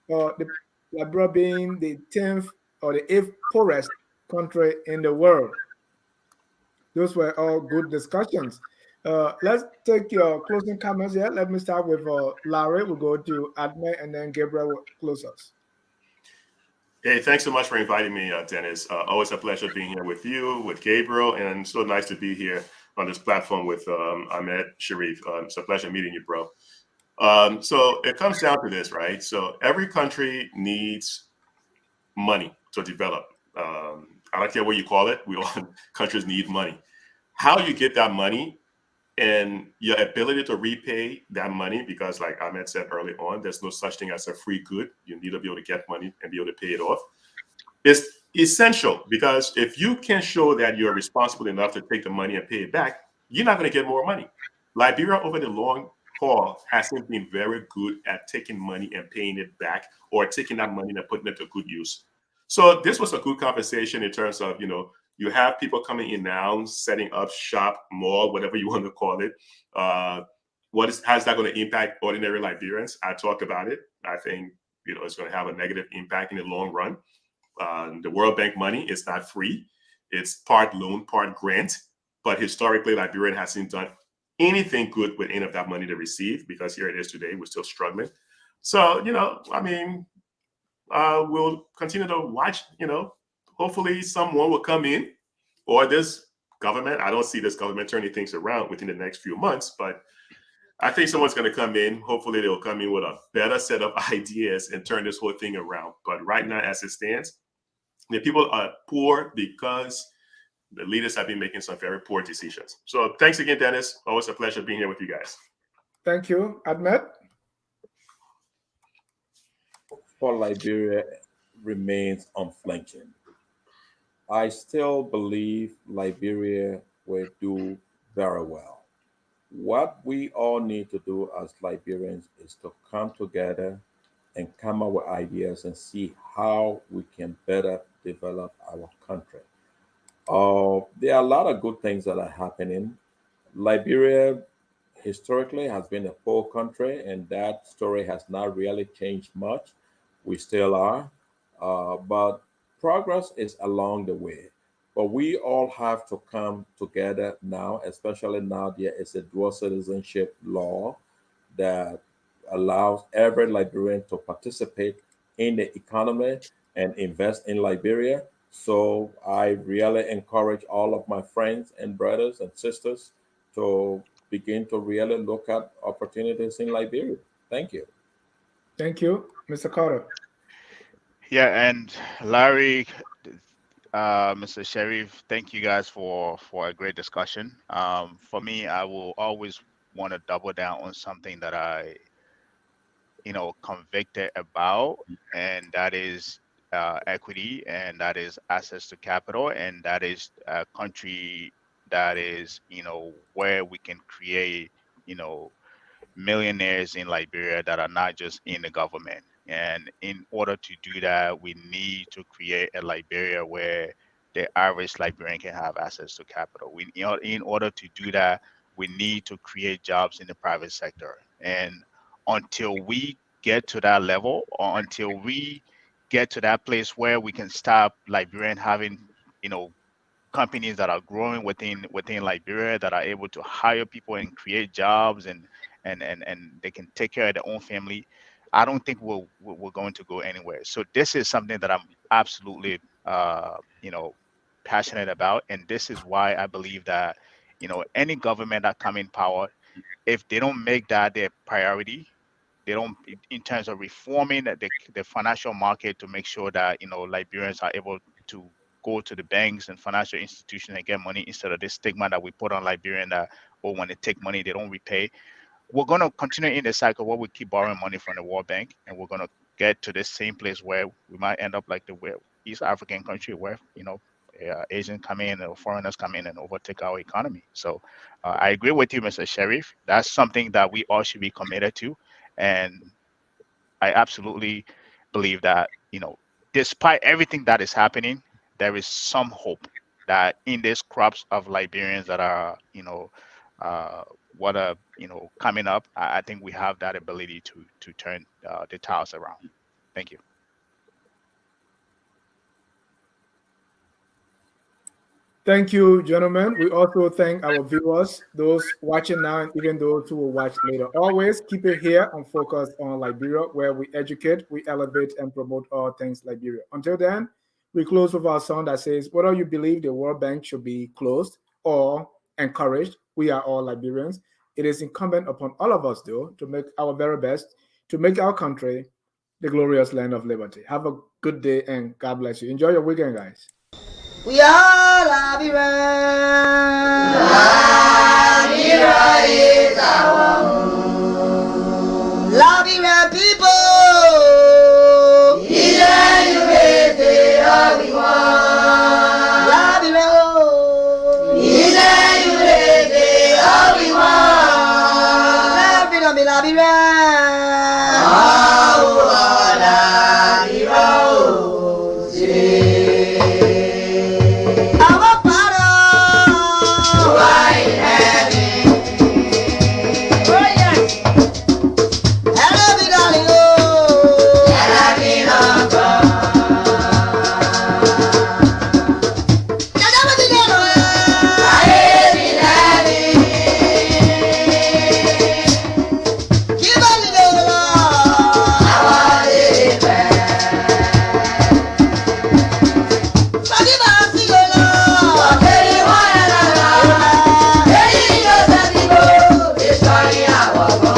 the Liberia being the 10th or the 8th poorest country in the world. Those were all good discussions. Let's take your closing comments here. Let me start with Larry. We'll go to Adme and then Gabriel will close us. Hey, thanks so much for inviting me, Dennis. Always a pleasure being here with you, with Gabriel, and so nice to be here on this platform with Ahmed Sharif. It's a pleasure meeting you, bro. So it comes down to this, right? So every country needs money to develop. I don't care what you call it. We all countries need money. How you get that money and your ability to repay that money, because like Ahmed said early on, there's no such thing as a free good. You need to be able to get money and be able to pay it off. is essential, because if you can show that you're responsible enough to take the money and pay it back, you're not going to get more money. Liberia over the long haul hasn't been very good at taking money and paying it back, or taking that money and putting it to good use. So this was a good conversation in terms of, you have people coming in now, setting up shop, mall, whatever you want to call it. How's that going to impact ordinary Liberians? I talked about it. I think, it's going to have a negative impact in the long run. The World Bank money is not free. It's part loan, part grant. But historically, Liberia hasn't done anything good with any of that money to receive, because here it is today. We're still struggling. So, we'll continue to watch. Hopefully someone will come in, or this government. I don't see this government turning things around within the next few months, but I think someone's going to come in. Hopefully they'll come in with a better set of ideas and turn this whole thing around. But right now, as it stands, the people are poor because the leaders have been making some very poor decisions. So thanks again, Dennis. Always a pleasure being here with you guys. Thank you. Ahmed? For Liberia remains unflinching. I still believe Liberia will do very well. What we all need to do as Liberians is to come together and come up with ideas and see how we can better develop our country. There are a lot of good things that are happening. Liberia historically has been a poor country, and that story has not really changed much. We still are, but progress is along the way. But we all have to come together now, especially now there is a dual citizenship law that allows every Liberian to participate in the economy and invest in Liberia. So I really encourage all of my friends and brothers and sisters to begin to really look at opportunities in Liberia. Thank you. Thank you. Mr. Carter? Yeah, and Larry, Mr. Sheriff, thank you guys for a great discussion. For me, I will always want to double down on something that I, convicted about, and that is equity, and that is access to capital, and that is a country that is, where we can create, millionaires in Liberia that are not just in the government. And in order to do that, we need to create a Liberia where the average Liberian can have access to capital. In order to do that, we need to create jobs in the private sector. And until we get to that level, or until we get to that place where we can stop Liberian having, companies that are growing within Liberia, that are able to hire people and create jobs, and they can take care of their own family, I don't think we're going to go anywhere. So this is something that I'm absolutely passionate about, and this is why I believe that any government that come in power, if they don't make that their priority, they don't, in terms of reforming the financial market to make sure that Liberians are able to go to the banks and financial institutions and get money, instead of this stigma that we put on Liberian that, oh, when they take money they don't repay. We're going to continue in the cycle where we keep borrowing money from the World Bank, and we're going to get to the same place where we might end up like the East African country, where Asians come in or foreigners come in and overtake our economy. So I agree with you, Mr. Sheriff. That's something that we all should be committed to, and I absolutely believe that despite everything that is happening, there is some hope that in these crops of Liberians that are coming up, I think we have that ability to turn the tiles around. Thank you. Thank you, gentlemen. We also thank our viewers, those watching now, and even those who will watch later. Always keep it here on Focus on Liberia, where we educate, we elevate, and promote all things Liberia. Until then, we close with our song that says, whether you believe the World Bank should be closed or encouraged, we are all Liberians. It is incumbent upon all of us, though, to make our very best to make our country the glorious land of liberty. Have a good day, and God bless you. Enjoy your weekend, guys. We are Liberia. Liberia is our home. Liberia people. Is the USA Baba.